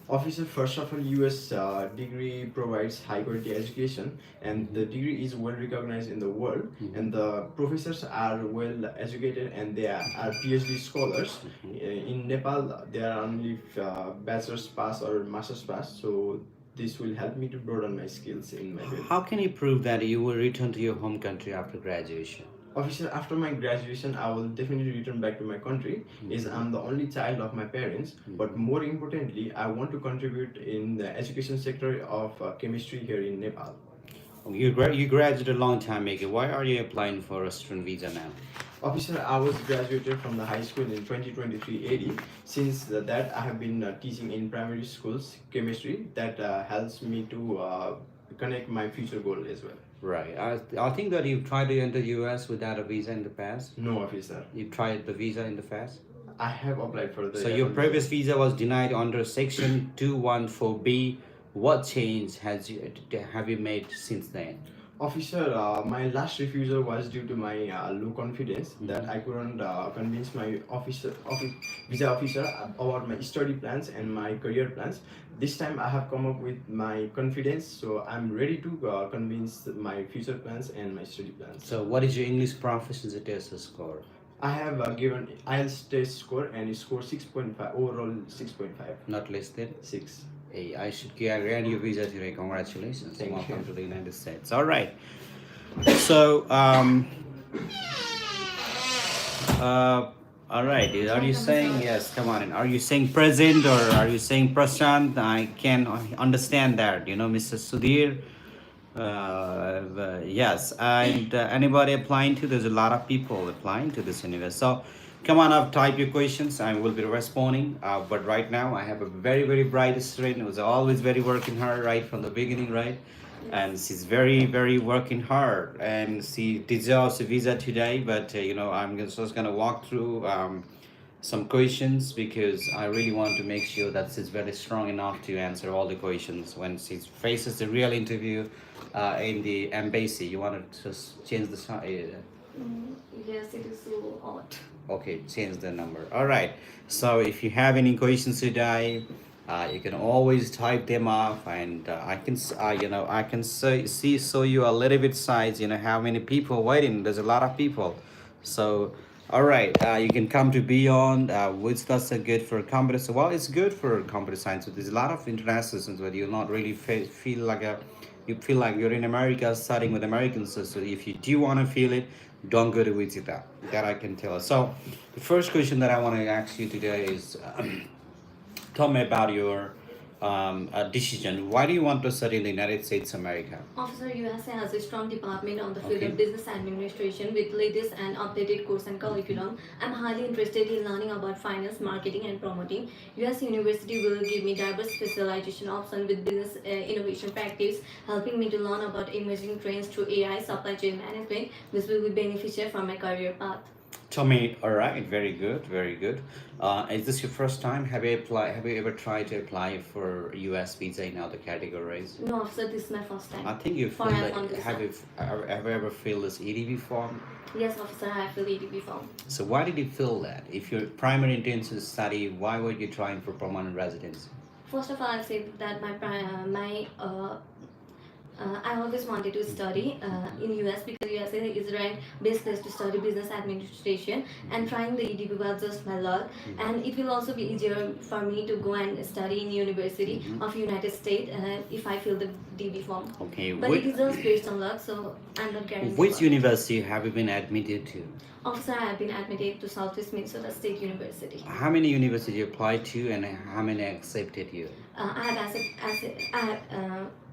Officer, first of all, US degree provides high quality education, and the degree is well recognized in the world, and the professors are well educated and they are PhD scholars. In Nepal, there are only bachelor's pass or master's pass, so this will help me to broaden my skills in my field. How can you prove that you will return to your home country after graduation? Officer, after my graduation, I will definitely return back to my country, as I'm the only child of my parents. But more importantly, I want to contribute in the education sector of chemistry here in Nepal. You graduated a long time ago. Why are you applying for a student visa now? Officer, I was graduated from the high school in 2023 AD. Since that, I have been teaching in primary schools chemistry. That helps me to connect my future goal as well. Right. I think that you've tried to enter US without a visa in the past. No, officer. You tried the visa in the past? I have applied for the. So your previous visa was denied under section 214B. What change have you made since then? Officer, my last refusal was due to my low confidence that I couldn't convince my visa officer about my study plans and my career plans. This time I have come up with my confidence, so I'm ready to convince my future plans and my study plans. So what is your English proficiency test score? I have given IELTS test score and it scored 6.5, overall 6.5. Not less than? 6. Hey, I should grant you visa today. Congratulations. Thank Welcome you. to the United States. All right. So, all right. Are you saying, yes, come on in. Are you saying present or are you saying Prashant? I can understand that, Mr. Sudhir. Yes. And anybody applying to, there's a lot of people applying to this university. So, come on up, type your questions. I will be responding. But right now, I have a very, very bright student who's always very working hard right from the beginning, right? And she's very, very working hard. And she deserves a visa today. But, I'm just going to walk through some questions because I really want to make sure that she's very strong enough to answer all the questions when she faces the real interview in the embassy. You want to just change the side? Yes, it is so hot. Okay, change the number. All right. So if you have any questions today, you can always type them off, and I can show you a little bit size. How many people waiting? There's a lot of people. So, all right. You can come to Beyond, which that's good for computer. So, well, it's good for computer science. So there's a lot of international students, but you'll not really feel like you feel like you're in America studying with Americans. So if you do want to feel it, don't go to Wichita. That I can tell. So the first question that I want to ask you today is, tell me about your decision. Why do you want to study in the United States of America? Officer, USA has a strong department on the field Okay. of business administration with latest and updated course and curriculum. I'm highly interested in learning about finance, marketing, and promoting. US University will give me diverse specialization options with business innovation practice, helping me to learn about emerging trends through AI, supply chain management, which will be beneficial for my career path. Tell me. All right, very good, very good. Is this your first time? Have you ever tried to apply for U.S. visa in other categories? No, officer, this is my first time. I think you For filled F1 visa. have you ever filled this EDB form? Yes, officer, I have filled EDB form. So why did you fill that? If your primary intention is study, why were you trying for permanent residency? First of all, I'll say that my I always wanted to study in US because USA is ranked best place to study business administration, and trying the EDB was just my luck. And it will also be easier for me to go and study in University of United States if I fill the DB form. Okay, But it is just based on luck, so I'm not guaranteed. which for it. university have you been admitted to? Officer, I have been admitted to Southwest Minnesota State University. How many universities you applied to and how many accepted you? I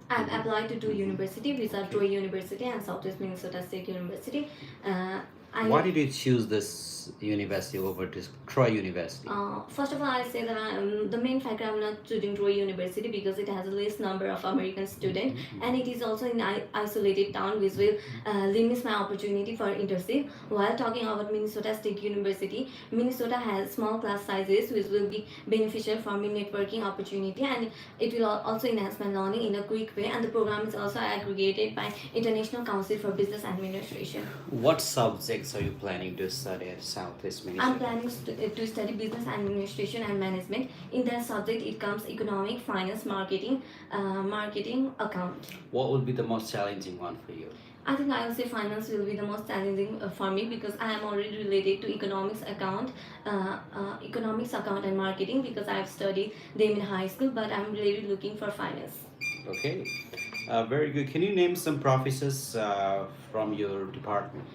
have applied to two universities, which are Troy University and Southwest Minnesota State University. Why did you choose this university over this Troy University? First of all, I say that the main factor I'm not choosing Troy University because it has a less number of American students, and it is also in isolated town, which will limit my opportunity for internship. While talking about Minnesota State University, Minnesota has small class sizes, which will be beneficial for me networking opportunity, and it will also enhance my learning in a quick way. And the program is also aggregated by International Council for Business Administration. What subjects are you planning to study at Southwest Minnesota? I'm planning to study business administration and management. In that subject, it comes economic, finance, marketing, account. What would be the most challenging one for you? I think I will say finance will be the most challenging for me because I am already related to economics account and marketing because I have studied them in high school. But I'm really looking for finance. Okay, very good. Can you name some professors from your department?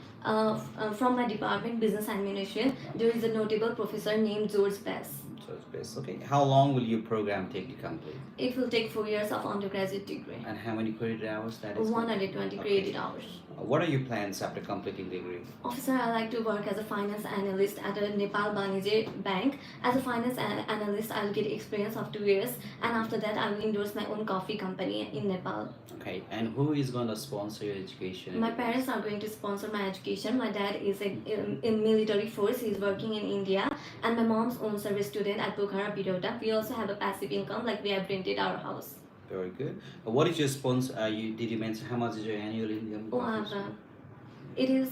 From my department, business administration, there is a notable professor named George Bass. So it's best. Okay, how long will your program take to complete? It will take 4 years of undergraduate degree. And how many credit hours that is? 120 credit hours. What are your plans after completing the degree? Officer, I like to work as a finance analyst at a Nepal Banijay Bank. As a finance analyst, I'll get experience of 2 years, and after that, I will endorse my own coffee company in Nepal. Okay, and who is going to sponsor your education? My parents are going to sponsor my education. My dad is in military force. He's working in India, and my mom's own service student at Pokhara, Baroda. We also have a passive income, like we have rented our house. Very good. What is your sponsor? Did you mention how much is your annual income? It is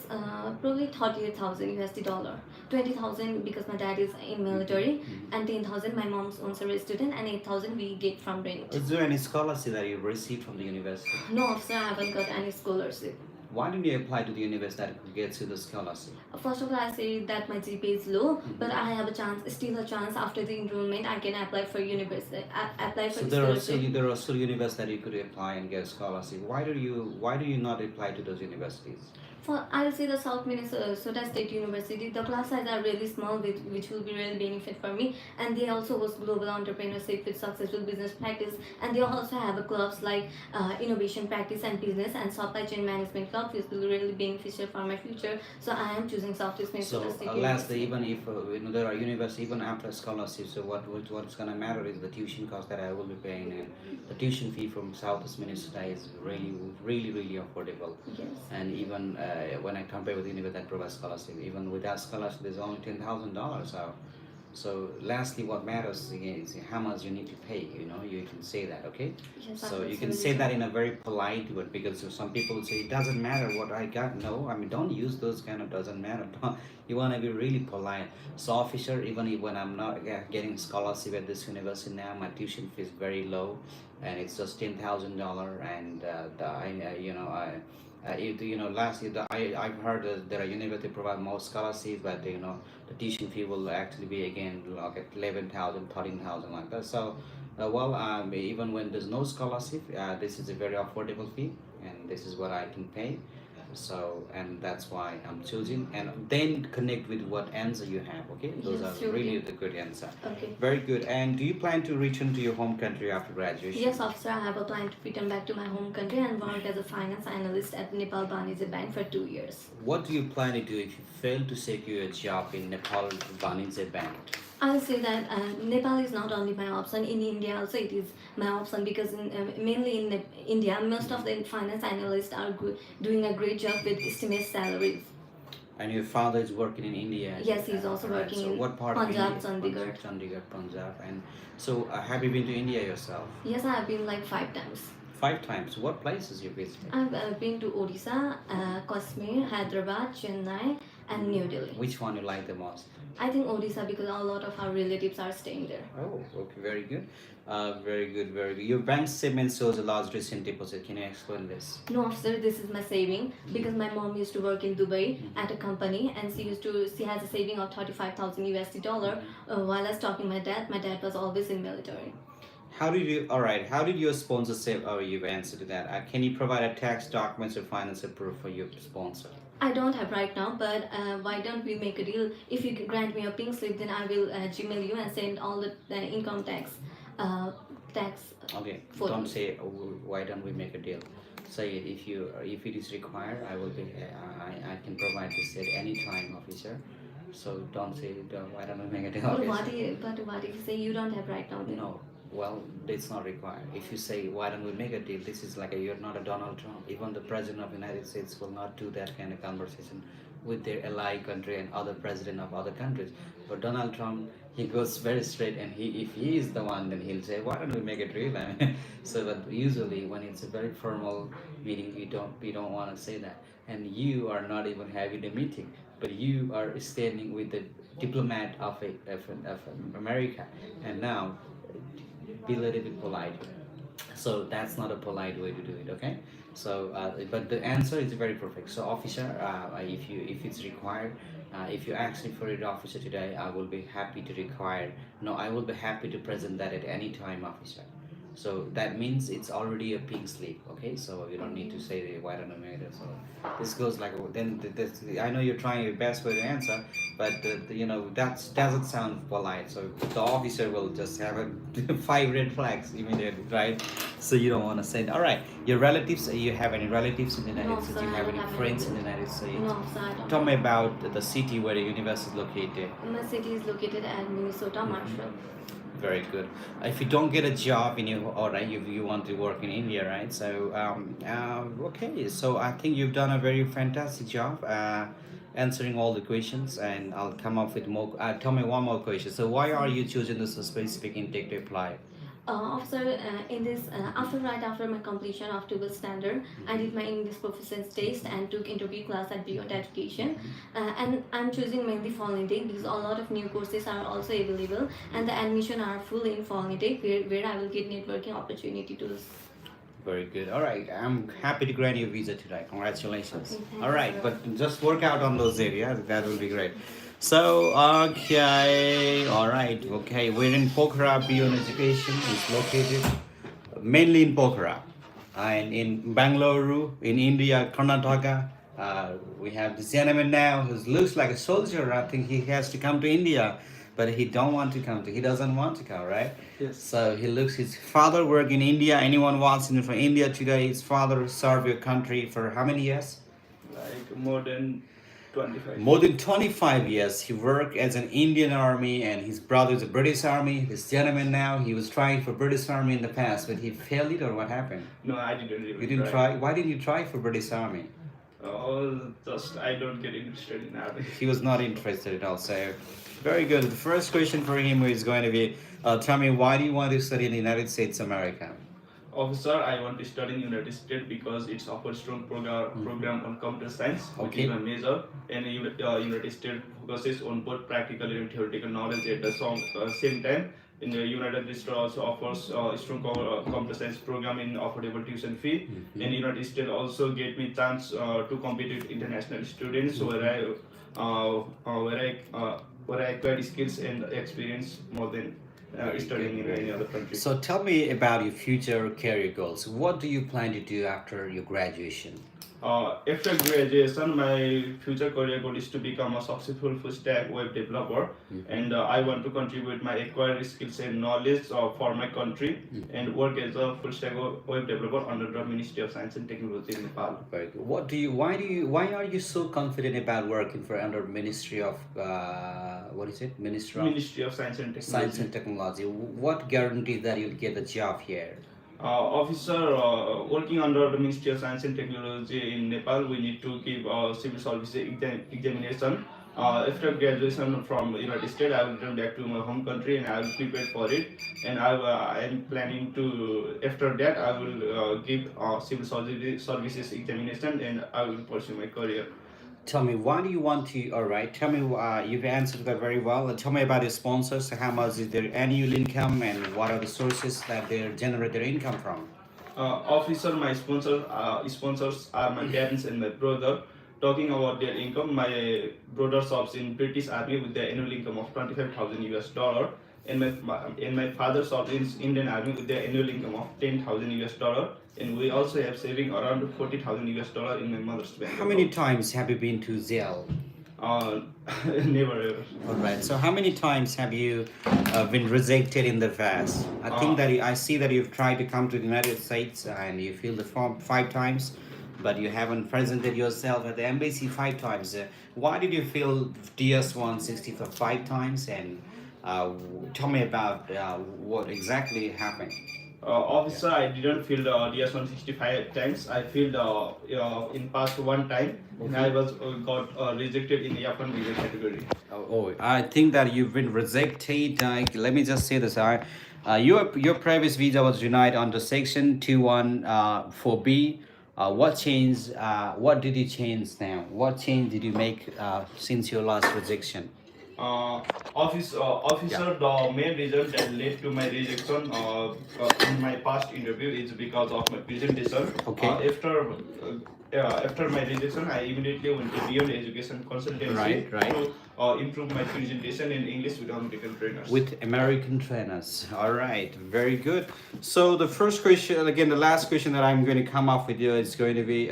probably 38,000 USD dollar. 20,000 because my dad is in military, and 10,000 my mom's own service student, and 8,000 we get from rent. Is there any scholarship that you received from the university? No, officer, I haven't got any scholarship. Why didn't you apply to the university that gets you the scholarship? First of all, I say that my GPA is low, but I have still a chance after the enrollment. I can apply for university. Apply for So scholarship. there are still universities that you could apply and get a scholarship. Why do you not apply to those universities? I'll say the South Minnesota State University, the class size are really small, which will be really benefit for me. And they also host global entrepreneurship with successful business practice. And they also have a clubs like innovation practice and business and supply chain management club, which will be really beneficial for my future. So I am choosing Southwest Minnesota So State lastly, University. even if there are universities, even after scholarship, so what's gonna matter is the tuition cost that I will be paying, and the tuition fee from Southwest Minnesota is really affordable. Yes. And even when I compare with the university that provides scholarship, even without scholarship, there's only $10,000 out. So lastly, what matters is how much you need to pay. You can say that, okay? Yes, So you can absolutely. say that in a very polite word, because some people say it doesn't matter what I got. No, I mean, don't use those kind of doesn't matter. You want to be really polite. So officer, even when I'm not getting scholarship at this university now, my tuition fee is very low, and it's just $10,000. And last year I've heard that there are universities provide more scholarships, but the tuition fee will actually be again like at 11,000, 13,000 like that. So even when there's no scholarship, this is a very affordable fee, and this is what I can pay. So, and that's why I'm choosing, and then connect with what answer you have. Okay, those Yes, are sure. really the good answer. Okay. Very good. And do you plan to return to your home country after graduation? Yes, officer, I have a plan to return back to my home country and work as a finance analyst at Nepal Banijay Bank for 2 years. What do you plan to do if you fail to secure a job in Nepal Banijay Bank? I'll say that Nepal is not only my option. In India also it is my option because mainly in India, most of the finance analysts are doing a great job with estimated salaries. And your father is working in India? Yes, he's also working so in what part Punjab, of India? Chandigarh. Chandigarh, Punjab. And so have you been to India yourself? Yes, I have been like 5 times. 5 times. What places you visited? I've been to Odisha, Kashmir, Hyderabad, Chennai, and New Delhi. Which one you like the most? I think Odisha because a lot of our relatives are staying there. Oh, okay, very good. Very good, very good. Your bank statement shows a large recent deposit. Can you explain this? No, officer, this is my saving because my mom used to work in Dubai at a company and she has a saving of 35,000 USD dollar. While I was talking my dad was always in military. How did your sponsor save? Oh, you've answered to that. Can you provide a tax documents or financial proof for your sponsor? I don't have right now, but why don't we make a deal? If you grant me a pink slip, then I will Gmail you and send all the income tax. Okay, For don't them. say why don't we make a deal. Say it if it is required. I will be. I can provide this at any time, officer. So don't say why don't we make a deal. But Okay, what if you say you don't have right now? Then? no, well, it's not required. If you say, why don't we make a deal? This is like you're not a Donald Trump. Even the president of the United States will not do that kind of conversation with their ally country and other president of other countries. But Donald Trump, he goes very straight, and if he is the one, then he'll say, why don't we make a deal? I mean, so, but usually when it's a very formal meeting, you don't want to say that, and you are not even having a meeting, but you are standing with the diplomat of America, and now be a little bit polite. So that's not a polite way to do it, okay? So, but the answer is very perfect. So, officer, if it's required, if you ask me for it, officer, today, I will be happy to require. No, I will be happy to present that at any time, officer. So that means it's already a pink slip, okay? So you don't need to say why don't I make it. So this goes like then. I know you're trying your best way to answer, but that doesn't sound polite. So the officer will just have a 5 red flags immediately, right? So you don't want to say that. All right, your relatives. You have any relatives in the United No, States? sir, Do you I have don't any have friends any. in the United States? No, officer, I don't. Tell me about the city where the university is located. My city is located at Minnesota, Marshall. Very good. If you don't get a job in you, all right, you want to work in India, right? So okay, so I think you've done a very fantastic job answering all the questions, and I'll come up with more. Tell me one more question. So why are you choosing this specific intake to apply? Officer, in this, right after my completion of 12th standard, I did my English proficiency test and took interview class at Beyond Education. And I'm choosing mainly fall intake because a lot of new courses are also available, and the admission are full in fall intake where I will get networking opportunity to. Very good. All right, I'm happy to grant you a visa today. Congratulations. Okay, thank All you, right, sir. but just work out on those areas. That will be great. So, okay, all right, okay. We're in Pokhara. Beyond Education is located mainly in Pokhara, and in Bangalore, in India, Karnataka. We have this gentleman now who looks like a soldier. I think he has to come to India, but he doesn't want to come, right? Yes. So his father worked in India. Anyone watching from India today, his father served your country for how many years? Like more than 25. More than 25 years. He worked as an Indian army, and his brother is a British army. This gentleman now, he was trying for British army in the past, but he failed it, or what happened? No, I didn't even You didn't try? Why didn't you try for British army? Just I don't get interested in army. He was not interested at all. So, very good. The first question for him is going to be, tell me, why do you want to study in the United States of America? Officer, I want to study in United States because it's offers strong program on computer science, which Okay. is my major, and United States focuses on both practical and theoretical knowledge at the same time. In the United States also offers strong computer science program in affordable tuition fee, and United States also gave me chance to compete with international students where I acquired skills and experience more than studying in any other country. So tell me about your future career goals. What do you plan to do after your graduation? After graduation, my future career goal is to become a successful full stack web developer, and I want to contribute my acquired skills and knowledge for my country and work as a full stack web developer under the Ministry of Science and Technology in Nepal. Very good. Why are you so confident about working for under Ministry of what is it? Ministry of Science and Technology. Science and Technology. What guarantees that you'll get a job here? Officer, working under the Ministry of Science and Technology in Nepal, we need to give civil service examination. After graduation from United States, I will return back to my home country and I will prepare for it. And I am planning to, after that, I will give civil services examination and I will pursue my career. Tell me, why do you want to? All right, tell me. You've answered that very well. Tell me about your sponsors. How much is their annual income, and what are the sources that they generate their income from? Officer, my sponsors are my parents and my brother. Talking about their income, my brother serves in British Army with the annual income of 25,000 US dollar, and my father serves in Indian Army with the annual income of 10,000 US dollar, and we also have saving around 40,000 US dollar in my mother's bank. How many times have you been to jail? Never ever. All right. So how many times have you been rejected in the past? I think that I see that you've tried to come to the United States and you filled the form 5 times, but you haven't presented yourself at the embassy 5 times. Why did you fill DS-160 for 5 times? And tell me about what exactly happened. Officer, I didn't fill the DS-165 times. I filled in past 1 time. And I was got rejected in the F1 visa category. I think that you've been rejected. Let me just say this. Your previous visa was denied under Section 214B. What changed? What did you change now? What change did you make since your last rejection? Officer, the main reason that led to my rejection in my past interview is because of my presentation. Okay. After my rejection, I immediately went to Beyond Education Consultancy to improve my presentation in English with American trainers. With American trainers. All right, very good. So the first question, again, the last question that I'm going to come up with you is going to be,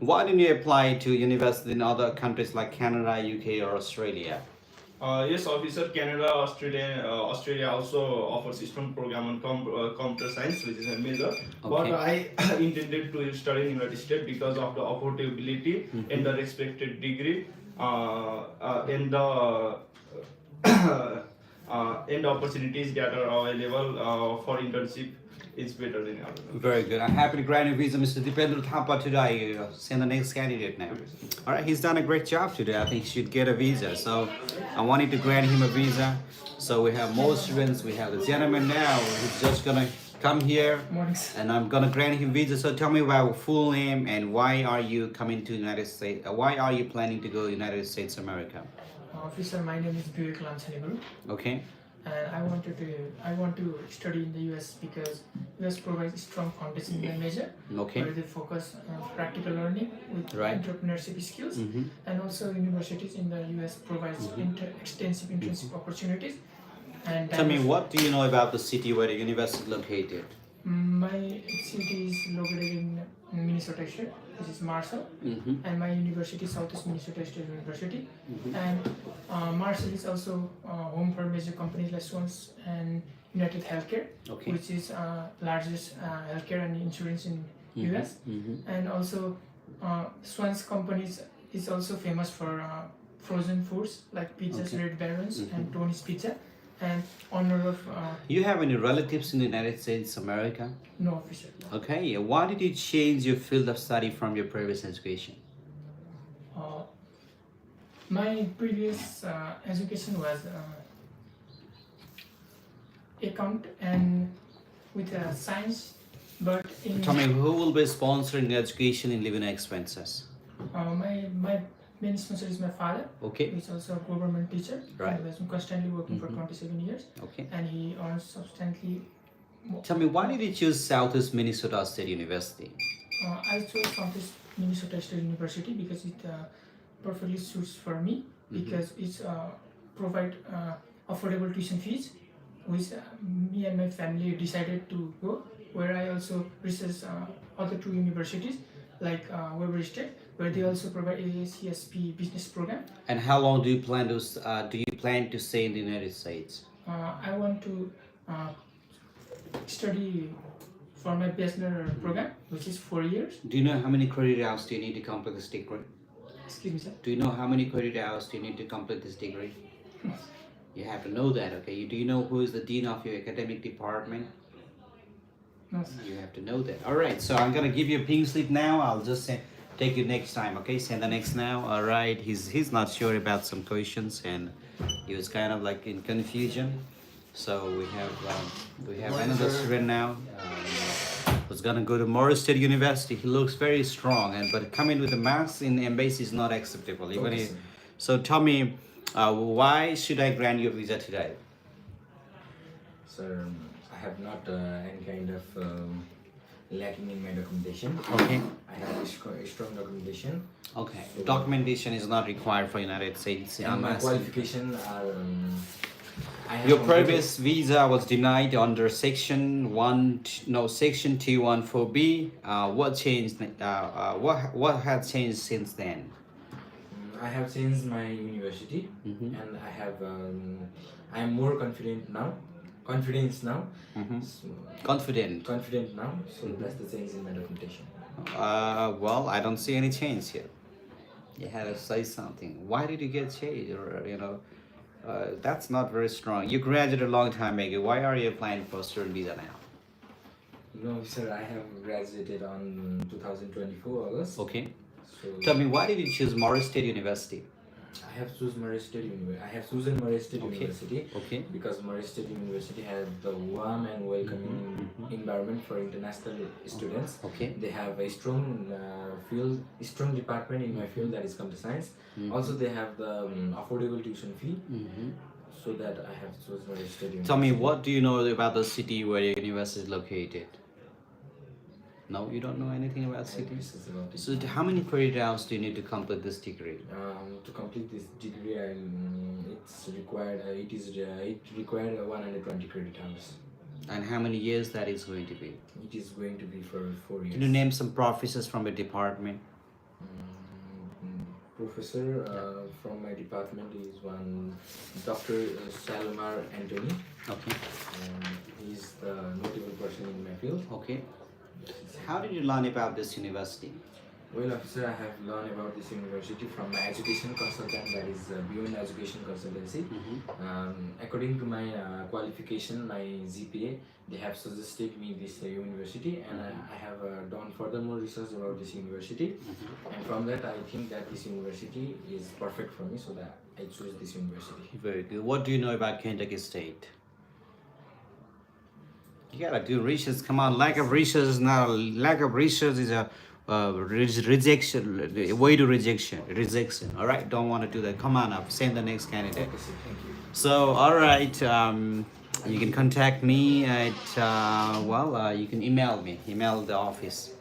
why didn't you apply to university in other countries like Canada, UK, or Australia? Yes, officer. Canada, Australia also offers a strong program on computer science, which is a major. But I intended to study in United States because of the affordability and the respected degree and the and opportunities that are available for internship is better than others. Very good. I'm happy to grant your visa, Mr. Dipendra Thapa, today. Send the next candidate now. All right, he's done a great job today. I think he should get a visa. So I wanted to grant him a visa. So we have more students. We have the gentleman now who's just gonna come here, and I'm gonna grant him visa. So tell me about your full name and why are you coming to United States? Why are you planning to go to United States America? Officer, my name is Vivek Lansanibaru. Okay. And I want to study in the US because US provides strong foundation in my major, where they focus on practical learning with entrepreneurship skills, and also universities in the US provides extensive internship opportunities. And tell me, what do you know about the city where the university is located? My city is located in Minnesota State, which is Marshall, and my university is Southeast Minnesota State University. And Marshall is also home for major companies like Swans and United Healthcare, which is largest healthcare and insurance in US. And also Swans companies is also famous for frozen foods like pizzas, Red Barons and Tony's Pizza. And honor of you have any relatives in the United States America? No, officer. Okay, why did you change your field of study from your previous education? My previous education was account and with science, but in tell me, who will be sponsoring the education and living expenses? my main sponsor is my father. Okay. He's also a government teacher. Right. He has been constantly working for 27 years. Okay. And he earns substantially. Tell me, why did you choose Southeast Minnesota State University? I chose Southeast Minnesota State University because it perfectly suits for me because it's provide affordable tuition fees, which me and my family decided to go. Where I also research other 2 universities like Weber State, where they also provide ACSP business program. And how long do you plan to stay in the United States? I want to study for my bachelor program, which is 4 years. Do you know how many credit hours do you need to complete this degree? Excuse me, sir. Do you know how many credit hours do you need to complete this degree? You have to know that, okay? Do you know who is the dean of your academic department? No, sir. You have to know that. All right, so I'm gonna give you a pink slip now. I'll just take you next time, okay? Send the next now. All right, he's not sure about some questions and he was kind of like in confusion. So we have another student now who's gonna go to Morris State University. He looks very strong, and but coming with a mask in embassy is not acceptable. Even Okay, if, sir. so tell me, why should I grant you a visa today? Sir, I have not any kind of lacking in my documentation. Okay. I have a strong documentation. Okay. So- Documentation is not required for United States. And my unless- qualification are. I have Your completed- previous visa was denied under section 214B. What changed? What had changed since then? I have changed my university, Mhm. and I have. I am more confident now. Confidence now. Mhm. So, Confident. confident now. So that's the change in my documentation. Well, I don't see any change here. You had to say something. Why did you get changed? Or that's not very strong. You graduated a long time ago. Why are you applying for student visa now? No, sir. I have graduated on 2024 August. Okay. So Tell me, why did you choose Morris State University? I have chosen Murray State University. I have chosen Murray State Okay. University Okay. because Murray State University has the warm and welcoming environment for international students. Okay. They have a strong field, strong department in my field, that is computer science. Also, they have the affordable tuition fee, Mhm. so that I have chosen Murray State University. Tell me, what do you know about the city where your university is located? No, you don't know anything about city. This is about it. So, how many credit hours do you need to complete this degree? To complete this degree, it's required. It required 120 credit hours. And how many years that is going to be? It is going to be for 4 years. Can you name some professors from your department? Professor from my department is one Dr. Salomar Anthony. Okay. He's the notable person in my field. Okay. How did you learn about this university? Well, officer, I have learned about this university from my education consultant, that is Beyond Education Consultancy. According to my qualification, my GPA, they have suggested me this university, and I have done furthermore research about this university. And from that, I think that this university is perfect for me, so that I choose this university. Very good. What do you know about Kentucky State? You gotta do research. Come on, lack of research is not. Lack of research is a rejection. A way to rejection. Rejection. All right. Don't want to do that. Come on up. Send the next candidate. Okay, sir, thank you. So, all right. You can contact me at. You can email me. Email the office.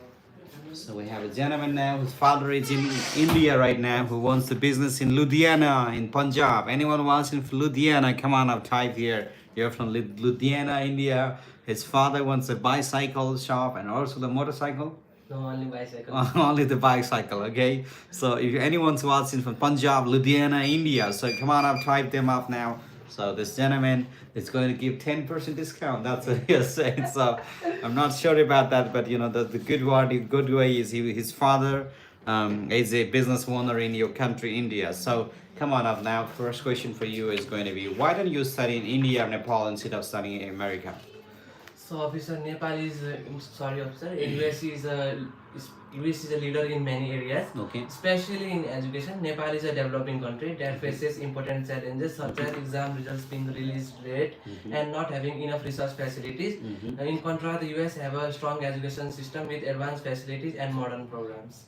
So we have a gentleman now whose father is in India right now, who wants the business in Ludhiana in Punjab. Anyone wants in Ludhiana? Come on up. Type here. You're from Ludhiana, India. His father wants a bicycle shop and also the motorcycle. No, only bicycle. Only the bicycle, okay? So if anyone's watching from Punjab, Ludhiana, India, so come on up, type them up now. So this gentleman is going to give 10% discount. That's what he said. So I'm not sure about that, but you know the good way is his father is a business owner in your country, India. So come on up now. First question for you is going to be, why don't you study in India or Nepal instead of studying in America? So officer, Nepal is sorry officer, US is a leader in many areas. Okay. Especially in education, Nepal is a developing country that faces important challenges such as exam results being released late and not having enough research facilities. In contrast, the US have a strong education system with advanced facilities and modern programs.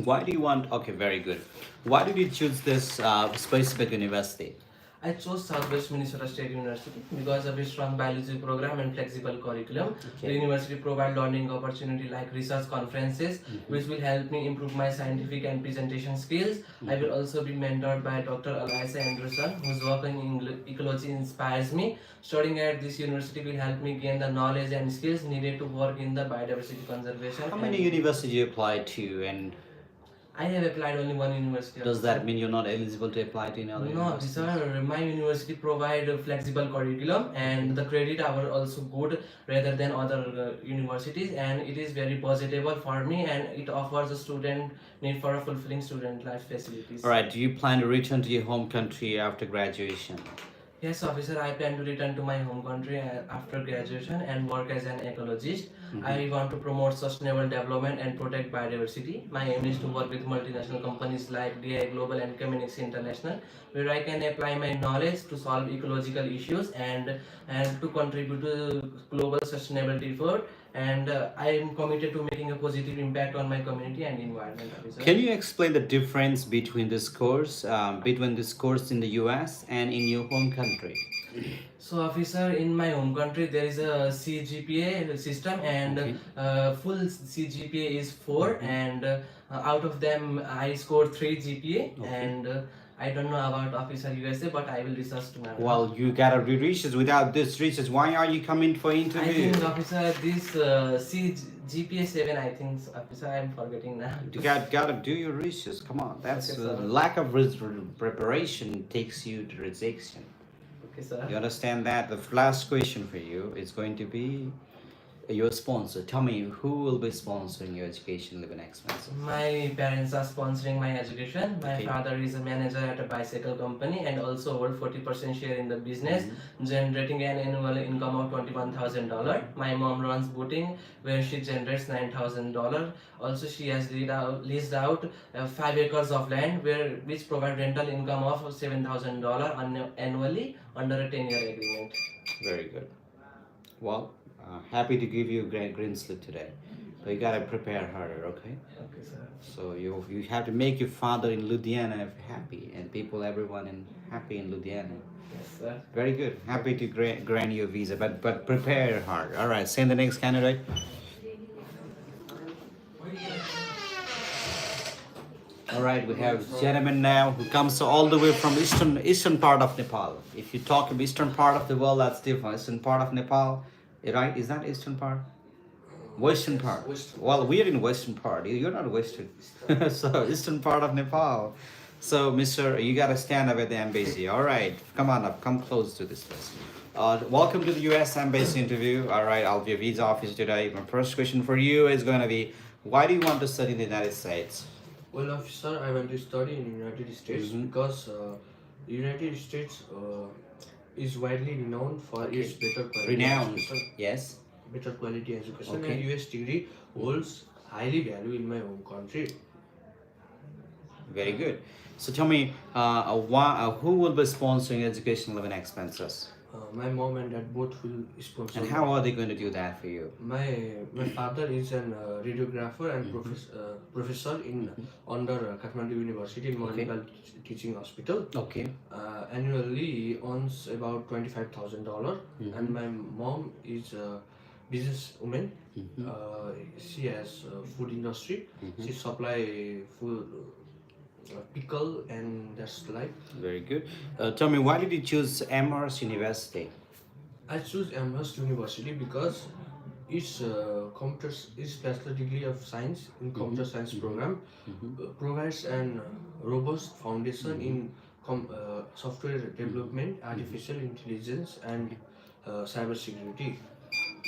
Why do you want? Okay, very good. Why did you choose this specific university? I chose Southwest Minnesota State University because of its strong biology program and flexible curriculum. The university provides learning opportunity like research conferences, which will help me improve my scientific and presentation skills. I will also be mentored by Dr. Eliza Anderson, whose work in ecology inspires me. Studying at this university will help me gain the knowledge and skills needed to work in the biodiversity conservation. How many universities you applied to, and I have applied only one university. does that mean you're not eligible to apply to another No, university? sir. My university provide a flexible curriculum and the credit are also good rather than other universities, and it is very positible for me, and it offers a student need for a fulfilling student life facilities. All right. Do you plan to return to your home country after graduation? Yes, officer. I plan to return to my home country after graduation and work as an ecologist. I want to promote sustainable development and protect biodiversity. My aim is to work with multinational companies like DI Global and Communix International, where I can apply my knowledge to solve ecological issues and to contribute to global sustainability effort. and I am committed to making a positive impact on my community and environment, officer. Can you explain the difference between this course, in the US and in your home country? So, officer, in my home country, there is a CGPA system, and Okay. full CGPA is 4, and out of them, I scored 3 GPA, Okay. and I don't know about officer USA, but I will research tomorrow. Well, you gotta do research. Without this research, why are you coming for I interview? think, officer, this GPA 7, I think, officer, I'm forgetting now. You gotta do your research. Come on, that's Okay, sir. lack of preparation takes you to rejection. Okay, sir. You understand that? The last question for you is going to be your sponsor. Tell me, who will be sponsoring your education living expenses? My parents are sponsoring my education. My Okay. father is a manager at a bicycle company and also hold 40% share in the business, generating an annual income of $21,000. My mom runs boating, where she generates $9,000. Also, she has leased out 5 acres of land, which provide rental income of $7,000 annually under a 10-year agreement. Very good. Well, happy to give you a green slip today, but you gotta prepare harder, okay? Okay, sir. So you have to make your father in Ludhiana happy, and everyone happy in Ludhiana. Yes, sir. Very good. Happy to grant you a visa, but prepare hard. All right. Send the next candidate. All right. We have gentleman now who comes all the way from eastern part of Nepal. If you talk of eastern part of the world, that's different. Eastern part of Nepal, right? Is that eastern part? Western part. Well, we're in western part. You're not western. So eastern part of Nepal. So, Mr., you gotta stand up at the embassy. All right, come on up, come close to this place. Welcome to the U.S. Embassy interview. All right, I'll be a visa officer today. My first question for you is gonna be, why do you want to study in the United States? Well, officer, I want to study in United States because United States is widely renowned for its better quality Renowned. education. Yes. Better quality education, Okay. and US degree holds highly value in my home country. Very good. So tell me, who will be sponsoring education living expenses? My mom and dad both will sponsor. And how are they going to do that for you? My father is an radiographer and professor in under Kathmandu University in Okay. Medical Teaching Hospital. Okay. Annually, he earns about $25,000, and my mom is a businesswoman. She has food industry. She supply food. Pickle and that's like. Very good. Tell me, why did you choose Amherst University? I choose Amherst University because its its bachelor degree of science in computer science program provides an robust foundation in software development, artificial intelligence, and cybersecurity,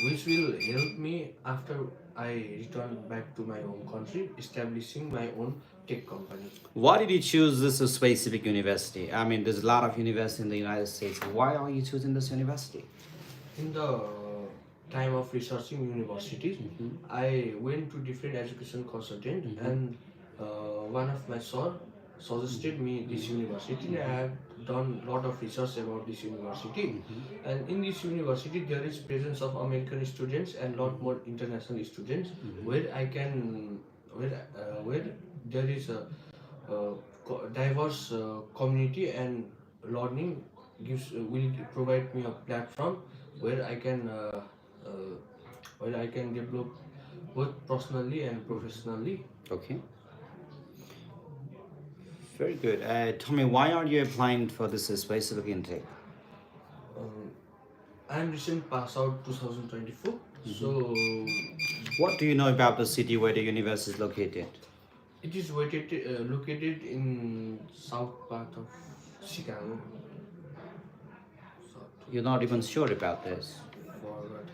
which will help me after I return back to my home country, establishing my own tech company. Why did you choose this specific university? I mean, there's a lot of universities in the United States. Why are you choosing this university? In the time of researching universities, I went to different education consultant, and one of my sir suggested me this university. I have done a lot of research about this university, and in this university there is presence of American students and lot more international students, where I can where there is a diverse community, and learning will provide me a platform where I can develop both personally and professionally. Okay. Very good. Tell me, why are you applying for this specific intake? I am recent pass out 2024. So What do you know about the city where the university is located? it is located in south part of Chicago. You're not even sure about this.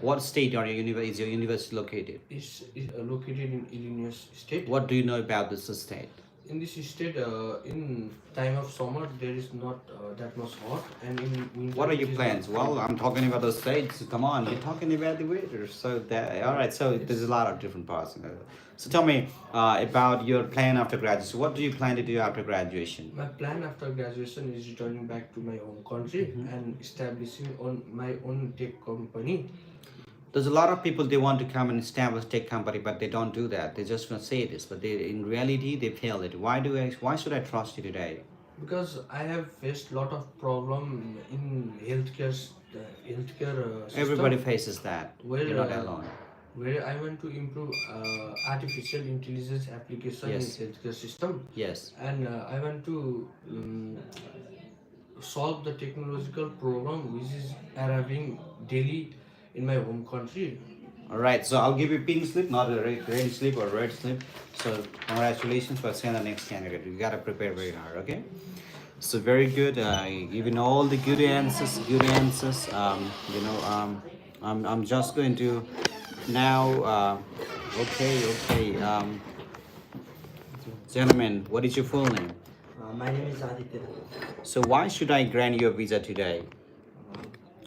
What state is your university located? It's located in Illinois state. What do you know about this state? In this state, in time of summer, there is not that much hot, and in winter. What are it your is plans? not- Well, I'm talking about the states. Come on, you're talking about the weather. So that, all right. So there's a lot of different parts. So tell me about your plan after graduation. What do you plan to do after graduation? My plan after graduation is returning back to my home country and establishing on my own tech company. There's a lot of people, they want to come and establish tech company, but they don't do that. They just want to say this, but they, in reality, they fail it. Why should I trust you today? Because I have faced lot of problem in healthcare system. Everybody faces that. Where, You're not alone. Where I want to improve artificial intelligence application Yes. in healthcare system. Yes. And I want to solve the technological problem which is arriving daily in my home country. All right, so I'll give you pink slip, not a green slip or red slip. So congratulations for sending the next candidate. You gotta prepare very hard, okay? So very good. Given all the good answers. You know, I'm just going to now. Okay. Gentlemen, what is your full name? My name is Aditya. So why should I grant you a visa today?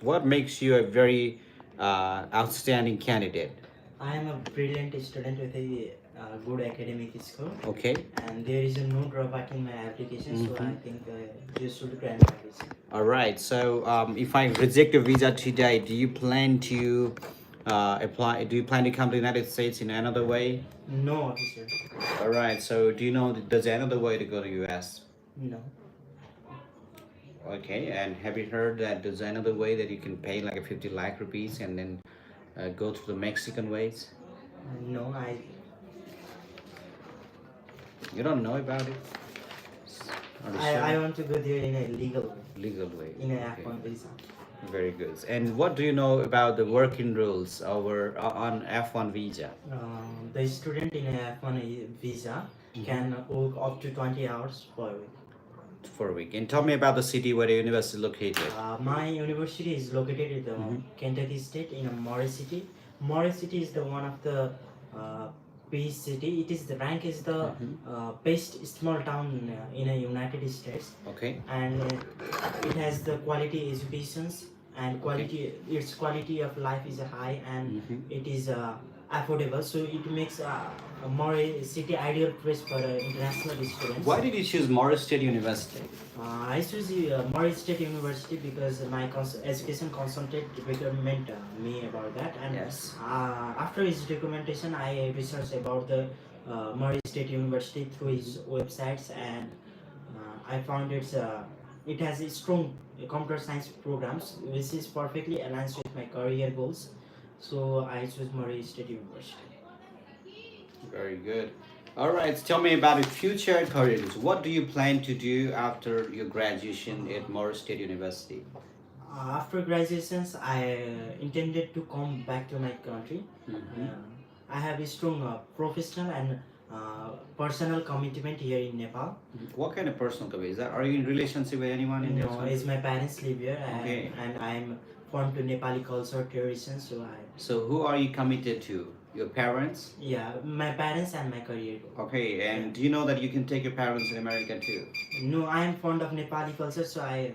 What makes you a very outstanding candidate? I am a brilliant student with a good academic score. Okay. And there is no drawback in my application, so I think you should grant my visa. All right. So if I reject your visa today, do you plan to apply? Do you plan to come to the United States in another way? No, officer. All right. So do you know that there's another way to go to US? No. Okay. And have you heard that there's another way that you can pay like a 50 lakh rupees and then go through the Mexican ways? No, You don't know about it? I want to go there in a legal way. Legal way. In a Okay. F1 visa. Very good. And what do you know about the working rules over on F1 visa? The student in a F1 visa can work up to 20 hours per week. For a week. And tell me about the city where the university is located. My university is located in the Kentucky State in Morris City. Morris City is the one of the best city. It is the rank is the best small town in the United States. Okay. And it has the quality educations and quality. Its quality of life is high and it is affordable. So it makes Morris City ideal place for international students. Why did you choose Morris State University? I choose Morris State University because my education consultant recommended me about that, and after his recommendation, I researched about the Morris State University through his websites, and I found it has a strong computer science programs, which is perfectly aligns with my career goals. So I chose Morris State University. Very good. All right, tell me about your future careers. What do you plan to do after your graduation at Morris State University? After graduations, I intended to come back to my country. I have a strong professional and personal commitment here in Nepal. What kind of personal commitment? Is that, are you in relationship with anyone in No, it's my parents live here, Okay. and I'm formed to Nepali culture tradition. So who are you committed to? Your parents? Yeah, my parents and my career. Okay, and do you know that you can take your parents in America too? No, I am fond of Nepali culture, so I.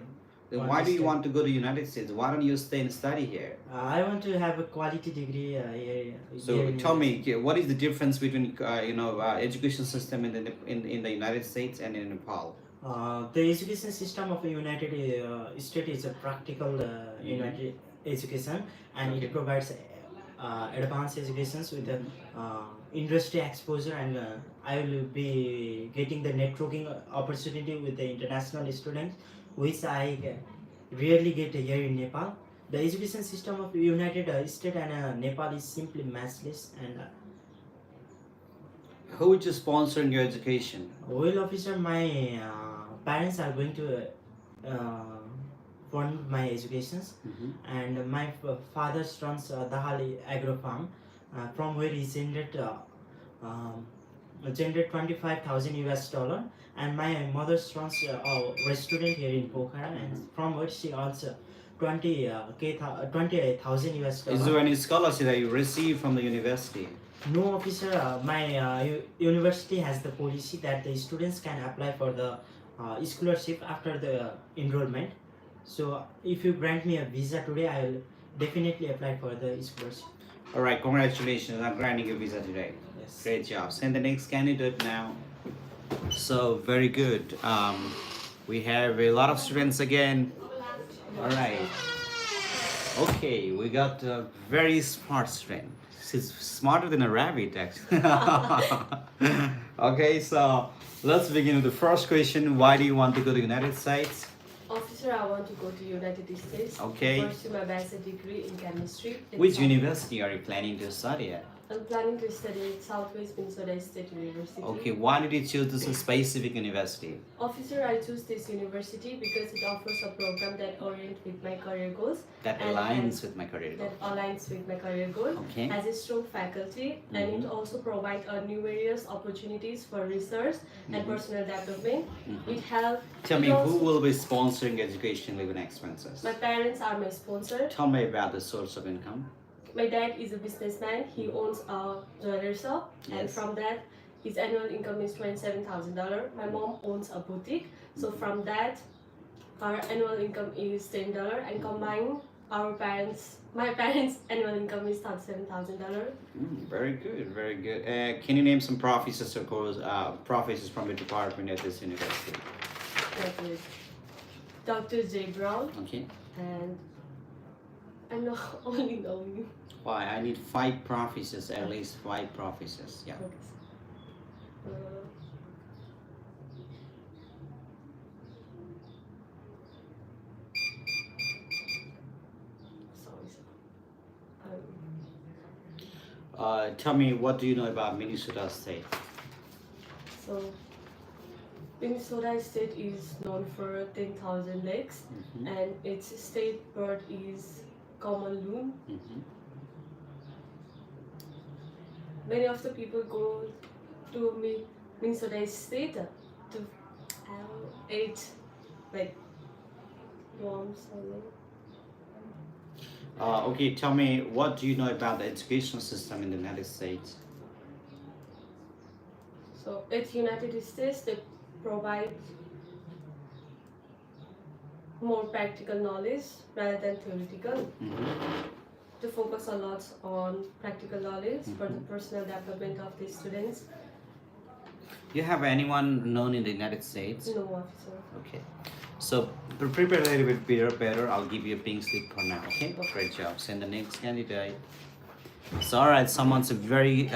Then why do you want to go to United States? Why don't you stay and study here? I want to have a quality degree here. So here in tell me, what is the difference between education system in the United States and in Nepal? The education system of the United States is a practical United education, and it provides advanced educations with the industry exposure, and I will be getting the networking opportunity with the international students, which I rarely get here in Nepal. The education system of United States and Nepal is simply matchless, and who is sponsoring your education? well, officer, my parents are going to fund my educations, and my father runs Dahali Agro Farm, from where he generated 25,000 US dollar, and my mother runs a restaurant here in Pokhara, and from where she earns 28,000 US dollar. Is there any scholarship that you receive from the university? No, officer. My university has the policy that the students can apply for the scholarship after the enrollment. So if you grant me a visa today, I will definitely apply for the scholarship. All right, congratulations. I'm granting your visa today. Yes. Great job. Send the next candidate now. So very good. We have a lot of students again. All right. Okay, we got a very smart student. She's smarter than a rabbit, actually. Okay, so let's begin with the first question. Why do you want to go to the United States? Officer, I want to go to United States Okay. to pursue my bachelor degree in chemistry. Which university are you planning to study at? I'm planning to study at Southwest Minnesota State University. Okay, why did you choose this specific university? Officer, I choose this university because it offers a program that orients with my career goals. That and aligns with my career goal. That aligns with my career goal. Okay. Has a strong faculty, and it also provides numerous opportunities for research and personal development. It helps. Tell me, who will be sponsoring education living expenses? My parents are my sponsor. Tell me about the source of income. My dad is a businessman. He owns a jewelry shop, and Yes. from that, his annual income is $27,000. My mom owns a boutique, so from that, our annual income is $10, and combined, my parents' annual income is $37,000. Very good, very good. Can you name some professors or professors from your department at this university? That is Dr. J. Brown, Okay. and I know only know you. Why? I need 5 professors, at least 5 professors. Yeah. Uh, sorry, sir. Tell me, what do you know about Minnesota State? So, Minnesota State is known for 10,000 lakes, and its state bird is common loon. Many of the people go to Minnesota State to eat like worms. Okay, tell me, what do you know about the education system in the United States? So at United States, they provide more practical knowledge rather than theoretical. To focus a lot on practical knowledge for the personal development of the students. Do you have anyone known in the United States? No, officer. Okay. So prepare a little bit better. I'll give you a pink slip for now. Okay. Great job. Send the next candidate. So all right, someone's a very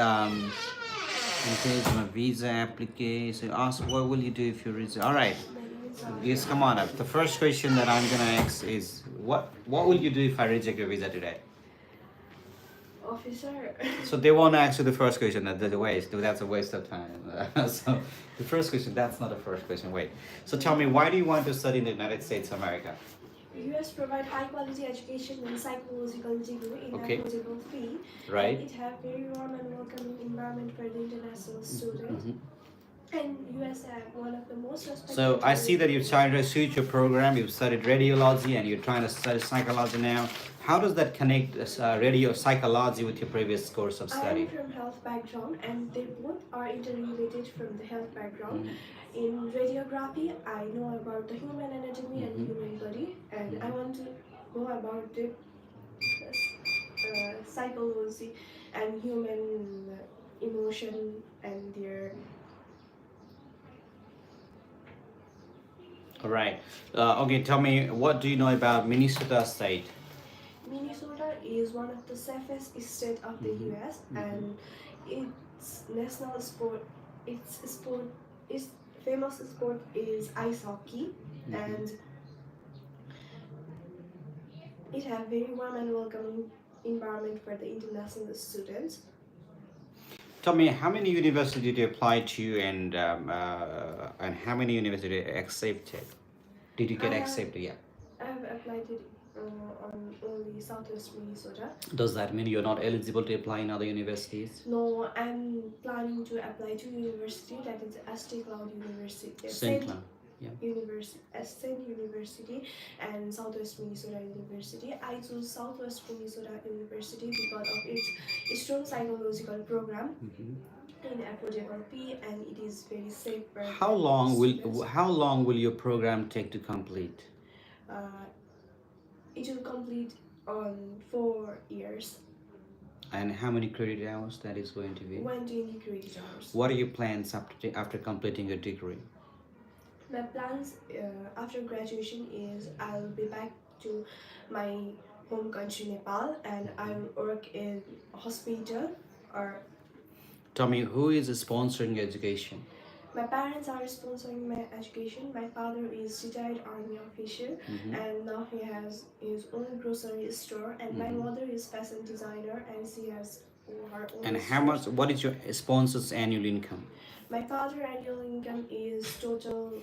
engagement visa application. Ask what will you do if you reach. All right. Yes, come on up. The first question that I'm gonna ask is what will you do if I reject your visa today? Officer. So they won't answer the first question. That's a waste. That's a waste of time. So the first question, that's not the first question. Wait. So tell me, why do you want to study in the United States of America? US provide high quality education and psychological degree in Okay. affordable fee. Right. And it have very warm and welcoming environment for the international student. And US have one of the most respected. So I see that you've tried to suit your program. You've studied radiology and you're trying to study psychology now. How does that connect radio psychology with your previous course of I am study? from health background, and they both are interrelated from the health background. In radiography, I know about the human anatomy and human body, and I want to know about the psychology and human emotion and their. All right. Okay, tell me, what do you know about Minnesota State? Minnesota is one of the safest states of the US, and its national sport, its famous sport is ice hockey, and it has very warm and welcoming environment for the international students. Tell me, how many universities did you apply to, and how many universities accepted? Did you get accepted? Yeah. I have applied it on only Southwest Minnesota. Does that mean you're not eligible to apply in other universities? No, I'm planning to apply to university, that is St. Cloud University. St. Cloud. Yeah. St. University and Southwest Minnesota University. I chose Southwest Minnesota University because of its strong psychological program in affordable fee, and it is very safe for How long students. will your program take to complete? It will complete on 4 years. And how many credit hours that is going to be? 120 credit hours. What are your plans after completing your degree? My plans after graduation is I'll be back to my home country Nepal, and I work in hospital. Or Tell me, who is sponsoring your education? my parents are sponsoring my education. My father is retired army officer, and now he has his own grocery store. And my mother is fashion designer, and she has her own. And how much? What is your sponsor's annual income? My father annual income is total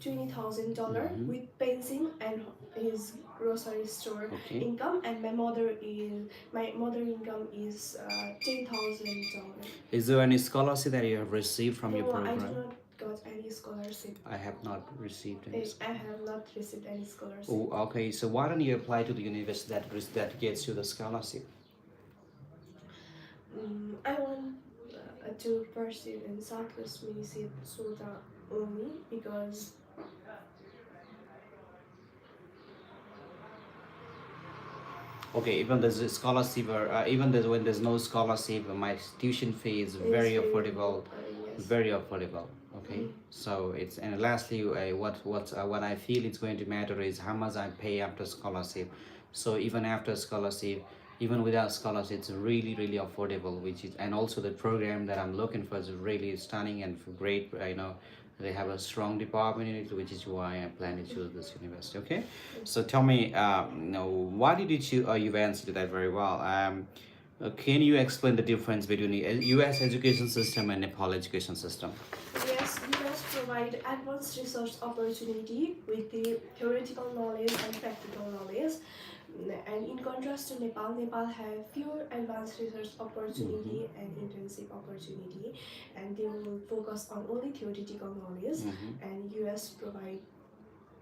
$20,000 with pension and his grocery store Okay. income, and my mother income is $10,000. Is there any scholarship that you have received from your No, I program? do not got any scholarship. I have not received any. I have not received any scholarship. Oh, okay. So why don't you apply to the university that gets you the scholarship? I want to pursue in Southwest Minnesota only because Okay, even there's a scholarship, or even when there's no scholarship, my tuition fee is very affordable, very affordable. Okay, so it's, and lastly, what I feel it's going to matter is how much I pay after scholarship. So even after scholarship, even without scholarship, it's really affordable, which is, and also the program that I'm looking for is really stunning and great. You know, they have a strong department in it, which is why I plan to choose this university. Okay, so tell me, why did you choose? You've answered that very well. Can you explain the difference between the U.S. education system and Nepal education system? yes, US provide advanced research opportunity with the theoretical knowledge and practical knowledge. And in contrast to Nepal have fewer advanced research opportunity and internship opportunity, and they will focus on only theoretical knowledge. And US provide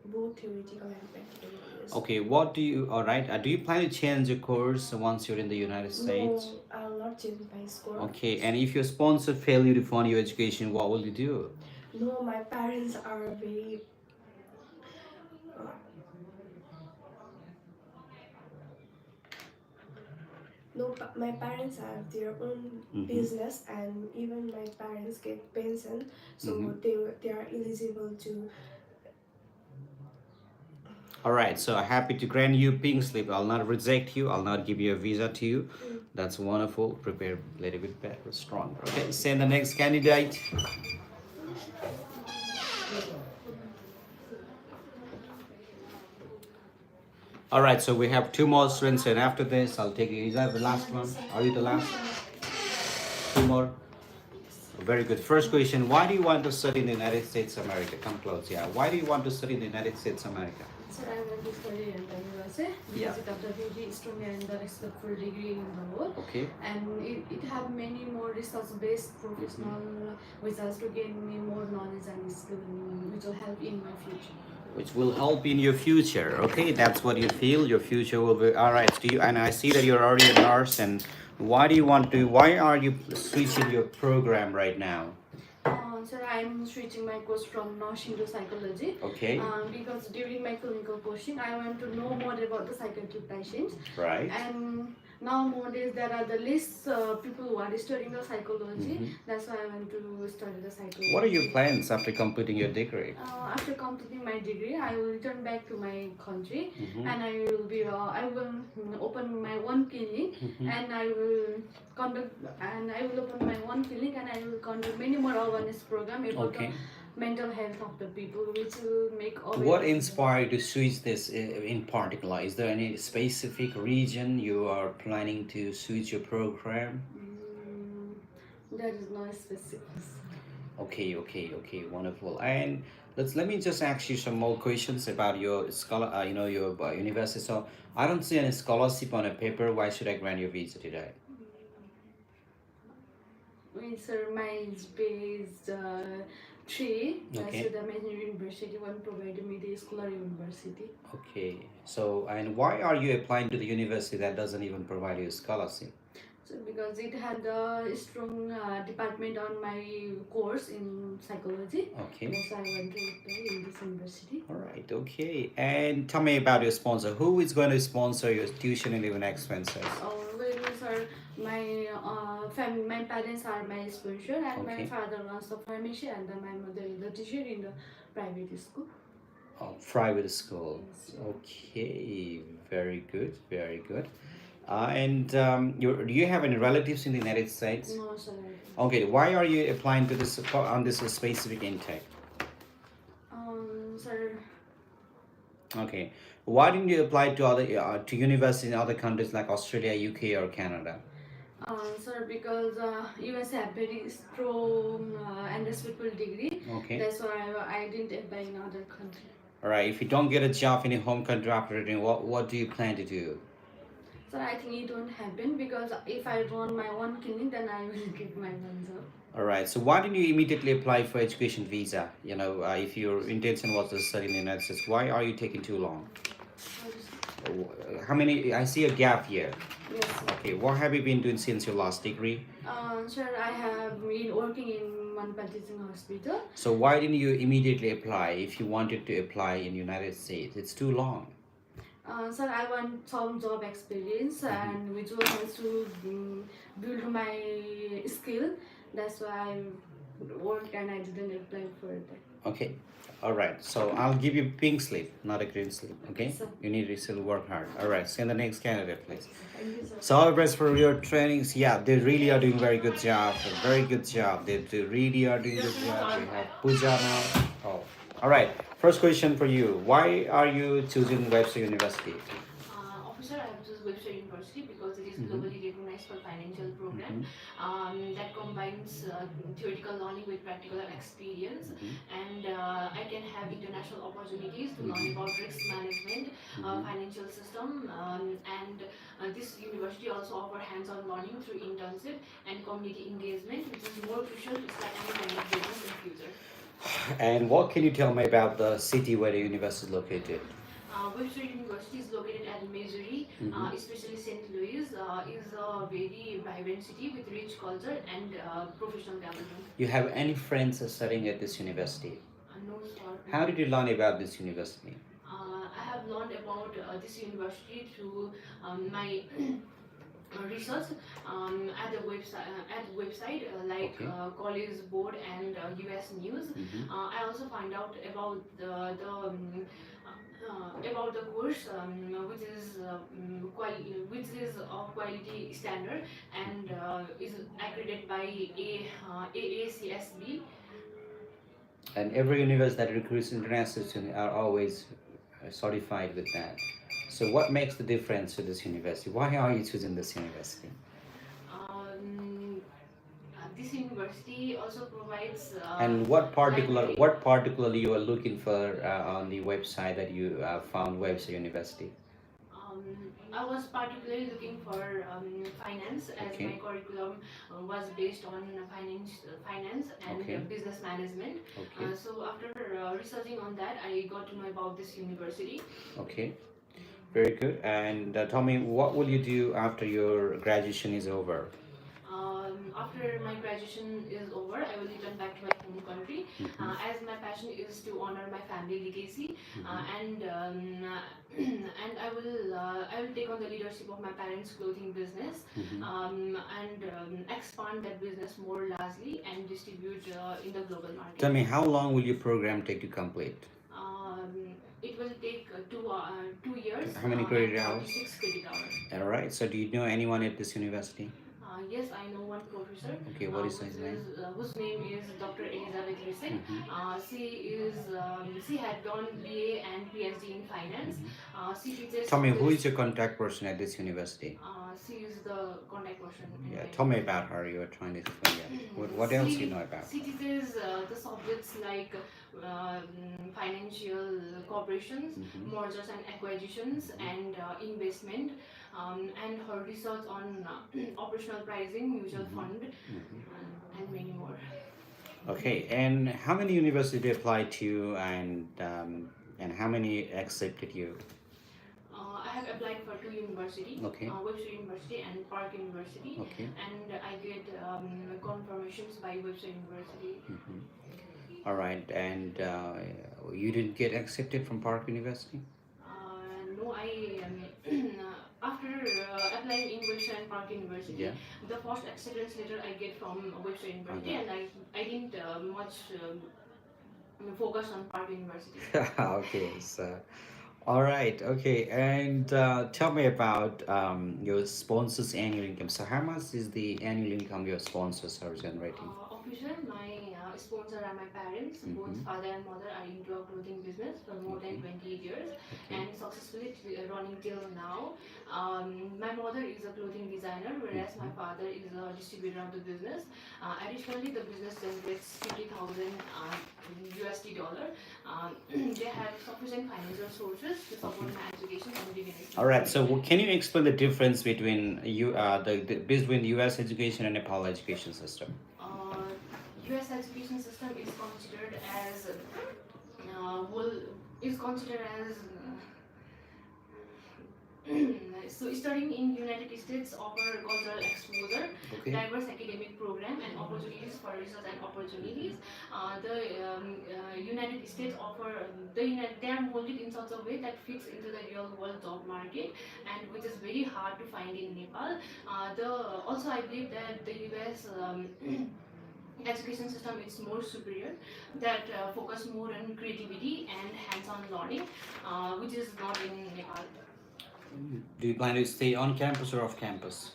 both theoretical and practical knowledge. Okay, what do you? All right, do you plan to change your course once you're in the United States? No, I'll not change my score. Okay, and if your sponsor fail you to fund your education, what will you do? No, my parents are very no, my parents have their own business, and even my parents get pension, so they are eligible to. All right, so happy to grant you pink slip. I'll not reject you. I'll not give you a visa to you. That's wonderful. Prepare a little bit better, stronger. Okay, send the next candidate. All right, so we have two more students, and after this, I'll take you. Is that the last one? Are you the last? Two more. Very good. First question: why do you want to study in the United States of America? Come close. Yeah. Why do you want to study in the United States of America? Sir, I want to study in the USA because it offers a very strong and respectful degree in the world. Okay. And it have many more research-based professional results to gain me more knowledge and skill, which will help in my future. Which will help in your future. Okay, that's what you feel. Your future will be all right. Do you? And I see that you're already a nurse. And why do you want to? Why are you switching your program right now? Sir, I'm switching my course from nursing to psychology. Okay. Because during my clinical coaching, I want to know more about the psychiatric patients. Right. And nowadays there are the less people who are studying the psychology. That's why I want to study the psychology. What are your plans after completing your degree? After completing my degree, I will return back to my country, and I will be. I will open my own clinic, and I will conduct. And I will open my own clinic, and I will conduct many more awareness program about the mental health of the people, which will make awareness. What inspired you to switch this in particular? Is there any specific region you are planning to switch your program? There is no specifics. Okay, wonderful. And let me just ask you some more questions about your your university. So I don't see any scholarship on a paper. Why should I grant you a visa today? Sir, mine is based 3. Okay. So the main university won't provide me the scholar university. Okay. So, and why are you applying to the university that doesn't even provide you a scholarship? So because it had a strong department on my course in psychology. Okay. That's why I went to apply in this university. All right. Okay. And tell me about your sponsor. Who is going to sponsor your tuition and living expenses? Sir, my parents are my sponsor, and my father runs the pharmacy, and my mother is the teacher in the private school. Oh, private school. Okay, very good, very good. And do you have any relatives in the United States? No, sir. Okay, why are you applying to this on this specific intake? Sir, Okay, why didn't you apply to other to universities in other countries like Australia, UK, or Canada? sir, because US have very strong and respectful degree. Okay. That's why I didn't apply in other country. All right, if you don't get a job in your home country after reading, what do you plan to do? Sir, I think it won't happen because if I run my own clinic, then I will get my own job. All right, so why didn't you immediately apply for education visa? You know, if your intention was to study in the United States, why are you taking too long? How many? I see a gap here. Yes. Okay, what have you been doing since your last degree? Sir, I have been working in one teaching hospital. So why didn't you immediately apply if you wanted to apply in United States? It's too long. Sir, I want some job experience and which will help to build my skill. That's why I work and I didn't apply for that. Okay, all right. So I'll give you pink slip, not a green slip. Okay, Sir. you need to still work hard. All right. Send the next candidate, please. Thank you, sir. So all the best for your trainings. Yeah, they really are doing very good job. A very good job. They really are doing good job. We have Pooja now. Oh, all right. First question for you. Why are you choosing Webster University? Officer, I have chosen Webster University because it is globally recognized for financial program that combines theoretical learning with practical experience, and I can have international opportunities to learn about risk management, financial system, and this university also offers hands-on learning through internship and community engagement, which is more crucial to start any kind of business in future. And what can you tell me about the city where the university is located? Webster University is located at Missouri, especially St. Louis, is a very vibrant city with rich culture and professional development. You have any friends studying at this university? No, sir. How did you learn about this university? I have learned about this university through my research at the website like College Board and US News. I also find out about the course which is of quality standard and is accredited by AACSB. And every university that recruits international students are always certified with that. So what makes the difference to this university? Why are you choosing this university? This university also provides And what particularly you are looking for on the website that you found Webster University? I was particularly looking for finance as my curriculum was based on finance and business management. So after researching on that, I got to know about this university. Okay, very good. And tell me, what will you do after your graduation is over? After my graduation is over, I will return back to my home country as my passion is to honor my family legacy and I will take on the leadership of my parents' clothing business and expand that business more largely and distribute in the global market. Tell me, how long will your program take to complete? It will take 2 years. How many credit hours? 6 credit hours. All right. So do you know anyone at this university? Yes, I know one professor. Okay, what is his name? Whose name is Dr. Elizabeth Risek. She had done BA and PhD in finance. She teaches. Tell me, who is your contact person at this university? She is the contact person. Yeah, tell me about her. You were trying to explain. Yeah. What else do you know about? She teaches the subjects like financial corporations, mergers and acquisitions, and investment. And her research on operational pricing, mutual fund, and many more. Okay, and how many universities did you apply to, and how many accepted you? I have applied for 2 universities, Webster University and Park University, and I get confirmations by Webster University. All right, and you didn't get accepted from Park University? No, after applying in Webster and Park University, the first acceptance letter I get from Webster University, and I didn't much focused on Park University. Okay, so all right, okay, and tell me about your sponsors' annual income. So, how much is the annual income your sponsors are generating? Official, my sponsor are my parents. Both father and mother are into a clothing business for more than 28 years and successfully running till now. My mother is a clothing designer, whereas my father is a distributor of the business. Additionally, the business generates 50,000 USD dollar. They have sufficient financial sources to support my education and divinity. All right. So, can you explain the difference between between U.S. education and Nepal education system? U.S. education system is considered as so studying in United States offer cultural exposure, diverse academic program, and opportunities for research and opportunities. The United States they are molded in such a way that fits into the real world job market, and which is very hard to find in Nepal. Also I believe that the U.S. education system is more superior, that focus more on creativity and hands-on learning, which is not in Nepal. Do you plan to stay on campus or off campus?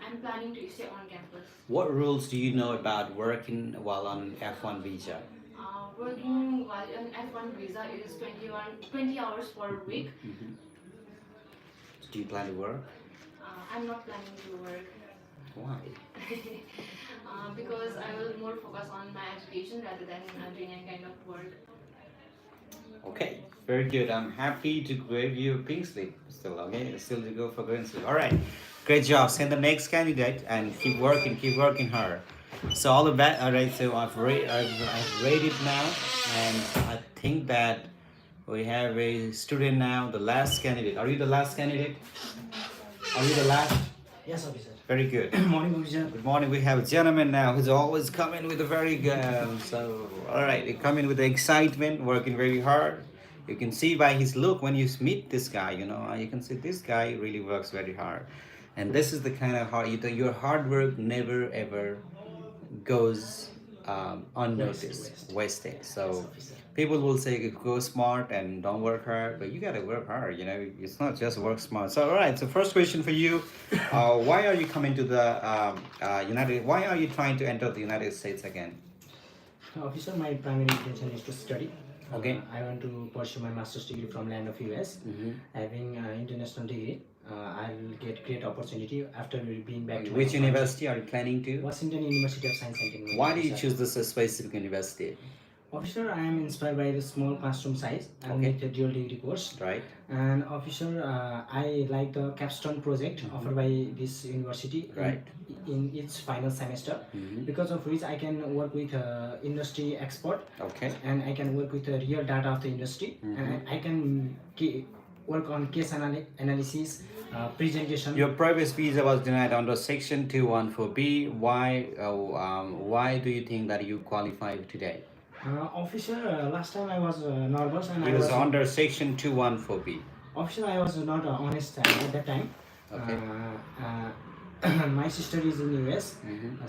I'm planning to stay on campus. What rules do you know about working while on F1 visa? Working while on F1 visa is 20 hours per week. Do you plan to work? I'm not planning to work. Why? Because I will more focus on my education rather than doing any kind of work. Okay, very good. I'm happy to give you a pink slip still, okay? Still to go for green slip. All right, great job. Send the next candidate and keep working hard. So all the best. All right, so I've rated now, and I think that we have a student now, the last candidate. Are you the last candidate? Are you the last? Yes, officer. Very good. Good morning, officer. Good morning. We have a gentleman now who's always coming with a very good. So, all right, he coming with the excitement, working very hard. You can see by his look when you meet this guy, you can see this guy really works very hard. And this is the kind of your hard work never ever goes unnoticed, wasted. So people will say go smart and don't work hard, but you gotta work hard. It's not just work smart. So all right. So first question for you: why are you coming to the Why are you trying to enter the United States again? Officer, my primary intention is to study. Okay. I want to pursue my master's degree from land of US. Having international degree, I'll get great opportunity after being back to Which university are you planning to? Washington University of Science and Technology. Why do you choose this specific university? Officer, I am inspired by the small classroom size and with the dual degree course. Right. And officer, I like the capstone project offered by this university in its final semester, because of which I can work with industry expert. Okay. And I can work with the real data of the industry, and I can work on case analysis, presentation. Your previous visa was denied under Section 214B. Why do you think that you qualified today? Officer, last time I was nervous and It was under Section 214B. Officer, I was not honest at that time. Okay. My sister is in US.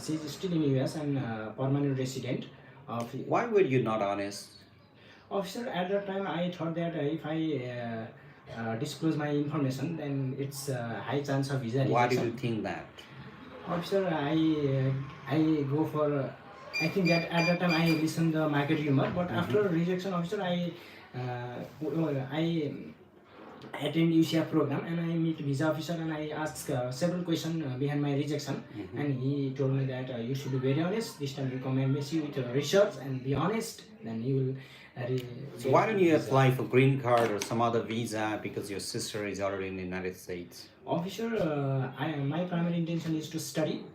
She is still in US and permanent resident. Why were you not honest? Officer, at that time I thought that if I disclose my information, then it's a high chance of visa rejection. Why did you think that? Officer, I go for. I think that at that time I listened the market rumor, but after rejection, officer, I attend UCF program and I meet visa officer and I ask several questions behind my rejection, and he told me that you should be very honest. This time you come embassy with research and be honest, then you will. So why don't you apply for green card or some other visa because your sister is already in the United States? Officer, my primary intention is to study.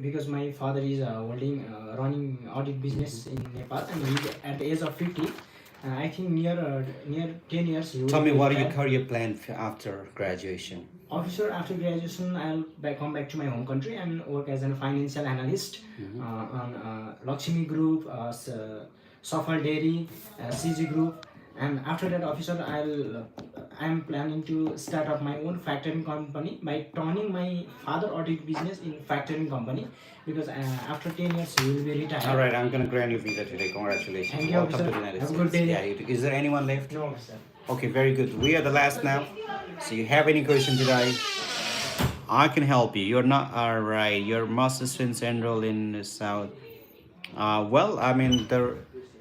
Because my father is running audit business in Nepal, and he's at the age of 50. I think near 10 years. Tell me, what are your career plan after graduation? Officer, after graduation, I'll come back to my home country and work as a financial analyst on Lakshmi Group, Safal Dairy, CG Group, and after that, officer, I'm planning to start up my own factoring company by turning my father audit business in factoring company, because after 10 years he will be retired. All right, I'm gonna grant you visa today. Congratulations. Thank you, Welcome officer. to the United Have a States. good day. Yeah, is there anyone left? No, sir. Okay, very good. We are the last now. So you have any question today? I can help you. You're not all right. Your master students enroll in the South. Well, I mean,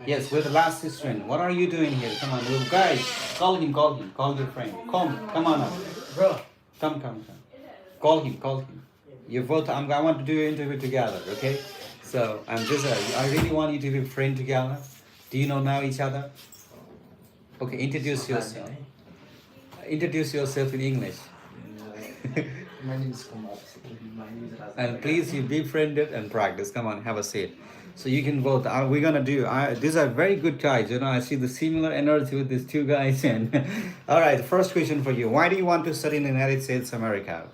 yes, we're the last student. What are you doing here? Come on, little guys. Call him. Call your friend. Come on up, bro. Come. Call him. You both. I want to do an interview together. Okay. So I really want you to be friends together. Do you know now each other? Okay, introduce yourself. Introduce yourself in English. My name is Kumar. And please, you be friended and practice. Come on, have a seat. So you can vote. We're gonna do. These are very good guys. You know, I see the similar energy with these two guys. And all right, the first question for you: why do you want to study in the United States, America?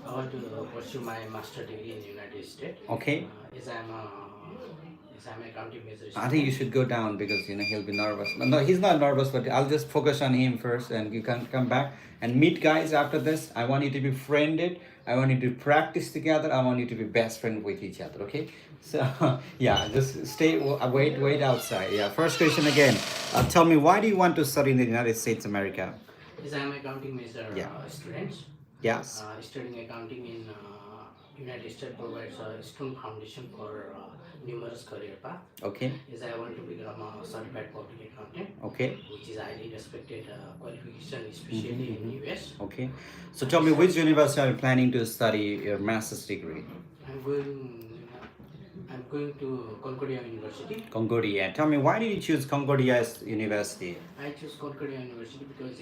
I want to pursue my master degree in the United States. Okay. As I'm accounting major. I think you should go down because he'll be nervous. No, he's not nervous, but I'll just focus on him first, and you can come back and meet guys after this. I want you to be friended. I want you to practice together. I want you to be best friend with each other. Okay. So yeah, just wait outside. Yeah. First question again. Tell me, why do you want to study in the United States, America? As I'm accounting major students. Yes. Studying accounting in United States provides a strong foundation for numerous career paths. Okay. As I want to become a certified public accountant. Okay. Which is highly respected qualification, especially in US. Okay. So tell me, which university are you planning to study your master's degree? I'm going to Concordia University. Concordia. Tell me, why did you choose Concordia as university? I chose Concordia University because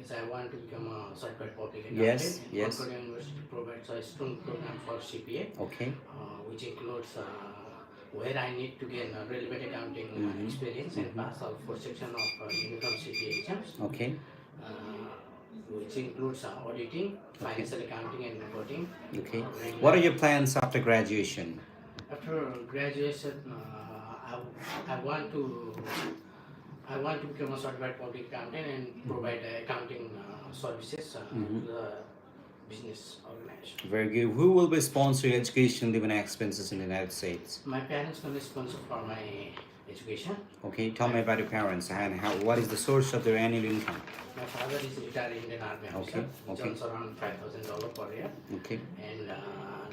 as I want to become a certified public accountant. Yes. Concordia University provides a strong program for CPA. Okay. Which includes where I need to gain relevant accounting experience and pass all 4 sections of uniform CPA exams. Okay. Which includes auditing, financial accounting and reporting. Okay. What are your plans after graduation? After graduation, I want to become a certified public accountant and provide accounting services to the business organization. Very good. Who will be sponsoring education living expenses in the United States? My parents will be sponsor for my education. Okay, tell me about your parents and what is the source of their annual income? My father is a retired Indian Army officer. He earns around $5,000 per year. Okay. And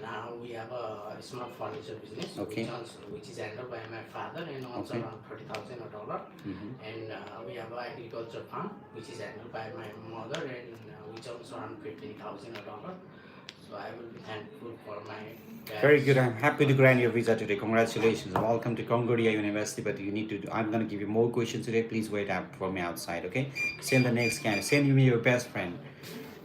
now we have a small furniture business, Okay. which is handled by my father and also around $30,000. And we have an agriculture farm, which is handled by my mother and which earns around $15,000. So I will be thankful for my parents. Very good. I'm happy to grant your visa today. Congratulations. Welcome to Concordia University. But you need to. I'm gonna give you more questions today. Please wait up for me outside. Okay. Send the next candidate. Send me your best friend.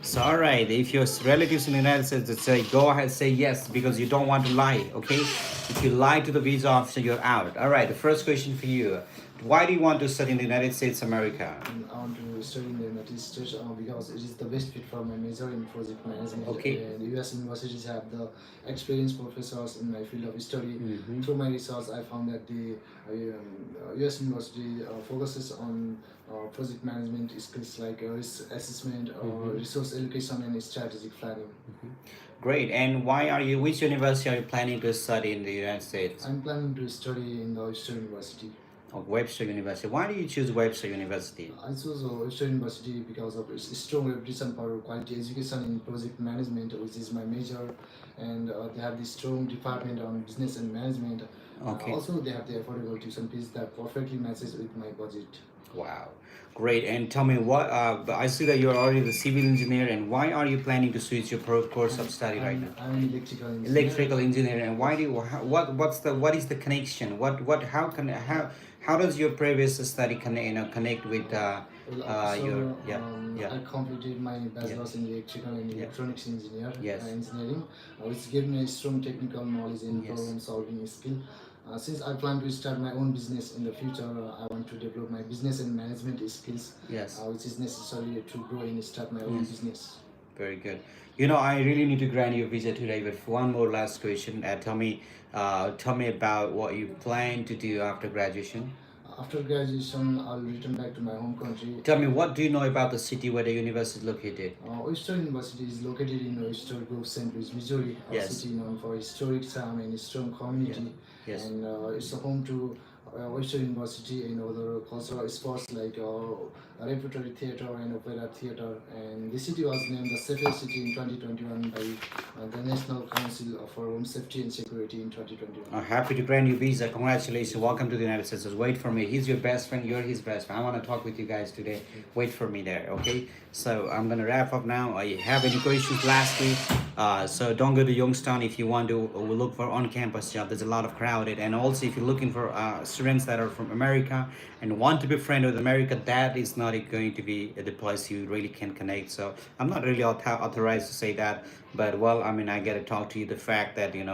So all right. If your relatives in the United States that say go ahead, say yes because you don't want to lie. Okay. If you lie to the visa officer, you're out. All right. The first question for you. Why do you want to study in the United States, America? I want to study in the United States because it is the best fit for my major in project management. Okay. And US universities have the experienced professors in my field of study. Through my research, I found that the US university focuses on project management skills like risk assessment, resource allocation, and strategic planning. Great. And which university are you planning to study in the United States? I'm planning to study in the Webster University. Webster University. Why do you choose Webster University? I chose Webster University because of its strong reputation for quality education in project management, which is my major, and they have this strong department on business and management. Okay. Also, they have the affordable tuition fees that perfectly matches with my budget. Wow, great. And tell me what, I see that you're already the civil engineer, and why are you planning to switch your course of study right now? I'm an electrical engineer. Electrical engineer, and why do you, what is the connection? How does your previous study connect with I completed my bachelor's in electrical and electronics engineering, which gave me a strong technical knowledge and problem solving skill. Since I plan to start my own business in the future, I want to develop my business and management skills, which is necessary to grow and start my own business. Very good. I really need to grant you a visa today, but for one more last question, tell me about what you plan to do after graduation. After graduation, I'll return back to my home country. Tell me, what do you know about the city where the university is located? Oyster University is located in Oyster Grove, St. Louis, Missouri, a Yes. city known for historic charm and strong community. Yes. And it's a home to Oyster University and other cultural sports like repertory theater and opera theater. And the city was named the safest city in 2021 by the National Council for Home Safety and Security in 2021. I'm happy to grant you visa. Congratulations. Welcome to the United States. Just wait for me. He's your best friend. You're his best friend. I want to talk with you guys today. Wait for me there, okay? So I'm going to wrap up now. You have any questions lastly? So don't go to Youngstown if you want to look for on-campus job. There's a lot of crowded. And also if you're looking for students that are from America and want to be friend with America, that is not going to be the place you really can connect. So I'm not really authorized to say that, but well, I mean, I gotta talk to you the fact that you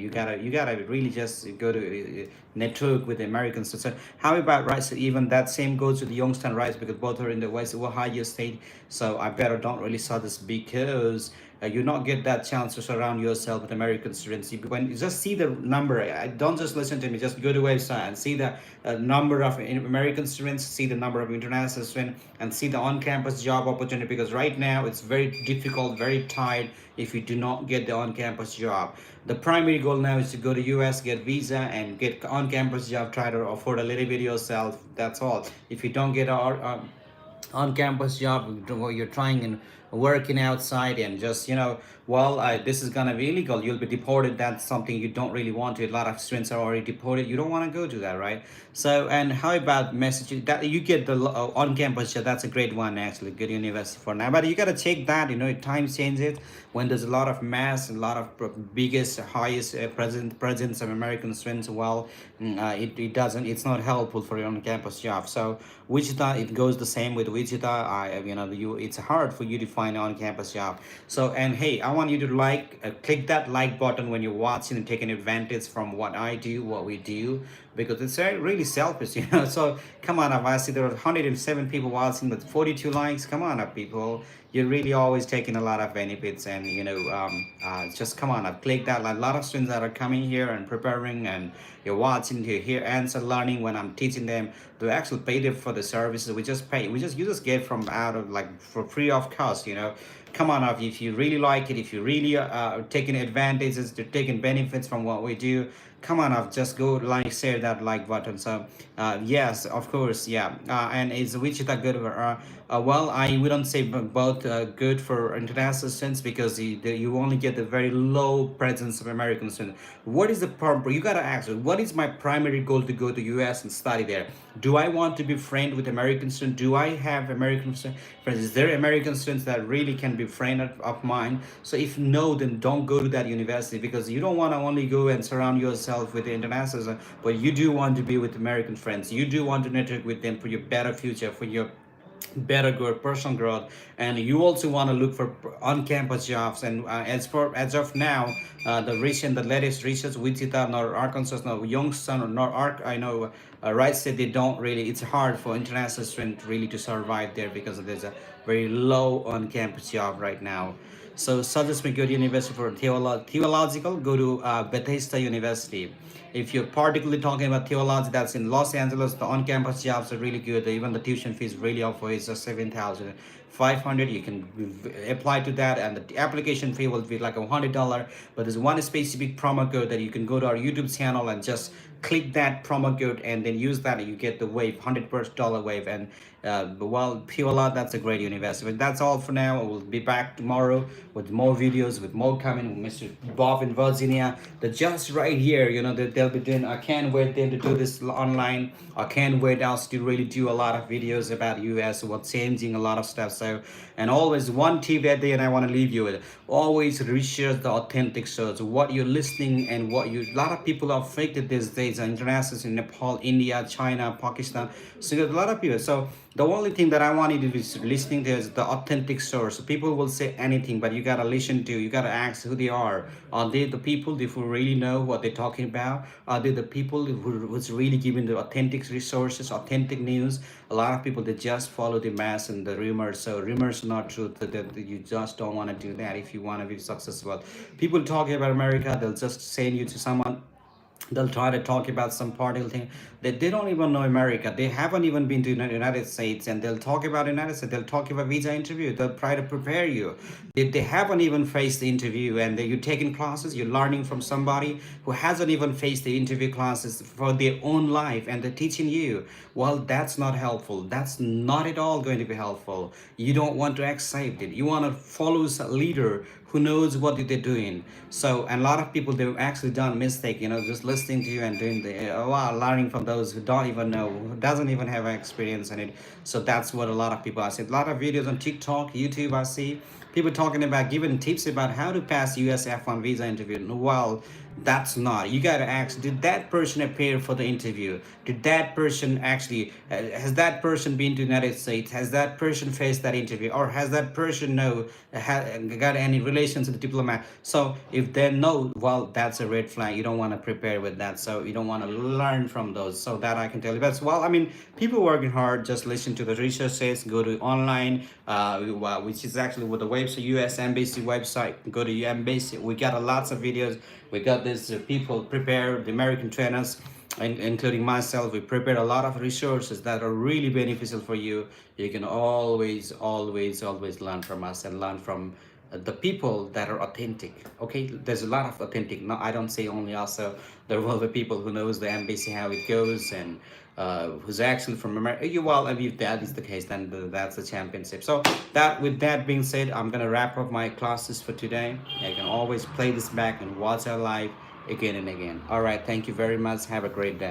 gotta really just go to network with the Americans. So how about rights? Even that same goes with the Youngstown rights because both are in the West Ohio state. So I better don't really saw this because you not get that chance to surround yourself with American students. When you just see the number, don't just listen to me, just go to website and see the number of American students, see the number of international students, and see the on-campus job opportunity, because right now it's very difficult, very tight if you do not get the on-campus job. The primary goal now is to go to US, get visa, and get on-campus job, try to afford a little bit yourself. That's all. If you don't get on-campus job, you're trying and working outside and just this is gonna be illegal, you'll be deported. That's something you don't really want to. A lot of students are already deported. You don't want to go to that, right? So, and how about message that you get the on-campus job? That's a great one, actually, good university for now, but you got to check that, times changes. When there's a lot of mass, a lot of biggest, highest presence of American students, well, it's not helpful for your on-campus job. So Wichita, it goes the same with Wichita. It's hard for you to find an on-campus job. So, and hey, I want you to click that like button when you're watching and taking advantage from what I do, what we do, because it's really selfish, So come on up. I see there are 107 people watching, but 42 likes. Come on up, people. You're really always taking a lot of benefits, and just come on up, click that. A lot of students that are coming here and preparing, and you're watching to hear answer learning when I'm teaching them. They actually pay them for the services. You just get from out of for free of cost, Come on up if you really like it, if you really taking advantages, to taking benefits from what we do. Come on up, just go share that like button. So yes, of course, yeah. And is Wichita good for well, I wouldn't say both good for international students, because you only get the very low presence of American students. What is the problem? You gotta ask, what is my primary goal to go to US and study there? Do I want to be friend with American students? Do I have American friends? Is there American students that really can be friend of mine? So if no, then don't go to that university, because you don't want to only go and surround yourself with the internationals, but you do want to be with American friends. You do want to network with them for your better future, for your better growth, personal growth, and you also want to look for on-campus jobs. And as of now, the latest research, Wichita nor Arkansas nor Youngstown nor Wright said they don't really. It's hard for international students really to survive there, because there's a very low on-campus job right now. So suggest me go to university for theological. Go to Bethesda University. If you're particularly talking about theology, that's in Los Angeles. The on-campus jobs are really good. Even the tuition fees really offer is just $7,500. You can apply to that, and the application fee will be like $100. But there's one specific promo code that you can go to our YouTube channel and just click that promo code and then use that, and you get the wave, $100 wave. And well, Piola, that's a great university. But that's all for now. We'll be back tomorrow with more videos, with more coming with Mr. Bob in Virginia. They're just right here, they'll be doing. I can't wait them to do this online. I can't wait us to really do a lot of videos about US, what's changing, a lot of stuff. So, and always one tip at the end I want to leave you with: always research the authentic source, what you're listening and what a lot of people are affected these days, internationals in Nepal, India, China, Pakistan. So there's a lot of people. So the only thing that I want you to be listening to is the authentic source. People will say anything, but you gotta listen to, you gotta ask who they are. Are they the people who really know what they're talking about? Are they the people who's really giving the authentic resources, authentic news? A lot of people, they just follow the mass and the rumors. So rumors are not truth. That you just don't want to do that if you want to be successful. People talking about America, they'll just send you to someone They'll try to talk about some particular thing that they don't even know America. They haven't even been to the United States, and they'll talk about United States. They'll talk about visa interview. They'll try to prepare you. They haven't even faced the interview, and you're taking classes. You're learning from somebody who hasn't even faced the interview classes for their own life, and they're teaching you. Well, that's not helpful. That's not at all going to be helpful. You don't want to accept it. You want to follow a leader who knows what they're doing. So, and a lot of people, they've actually done mistake, just listening to you and doing learning from those who don't even know, who doesn't even have experience in it. So that's what a lot of people are saying. A lot of videos on TikTok, YouTube, I see people talking about giving tips about how to pass US F1 visa interview. Well, that's not. You got to ask, did that person appear for the interview? Did that person actually, has that person been to the United States? Has that person faced that interview? Or has that person got any relations with the diplomat? So if they know, well, that's a red flag. You don't want to prepare with that. So you don't want to learn from those. So that I can tell you. But well, I mean, people working hard, just listen to the researches, go to online, which is actually with the website, US Embassy website, go to your embassy. We got lots of videos. We got this people prepare, the American trainers, including myself. We prepared a lot of resources that are really beneficial for you. You can always learn from us and learn from the people that are authentic. Okay, there's a lot of authentic. No, I don't say only also. There will be people who knows the embassy, how it goes, and who's actually from America. Well, if that is the case, then that's the championship. So with that being said, I'm gonna wrap up my classes for today. I can always play this back and watch our live again and again. All right, thank you very much. Have a great day.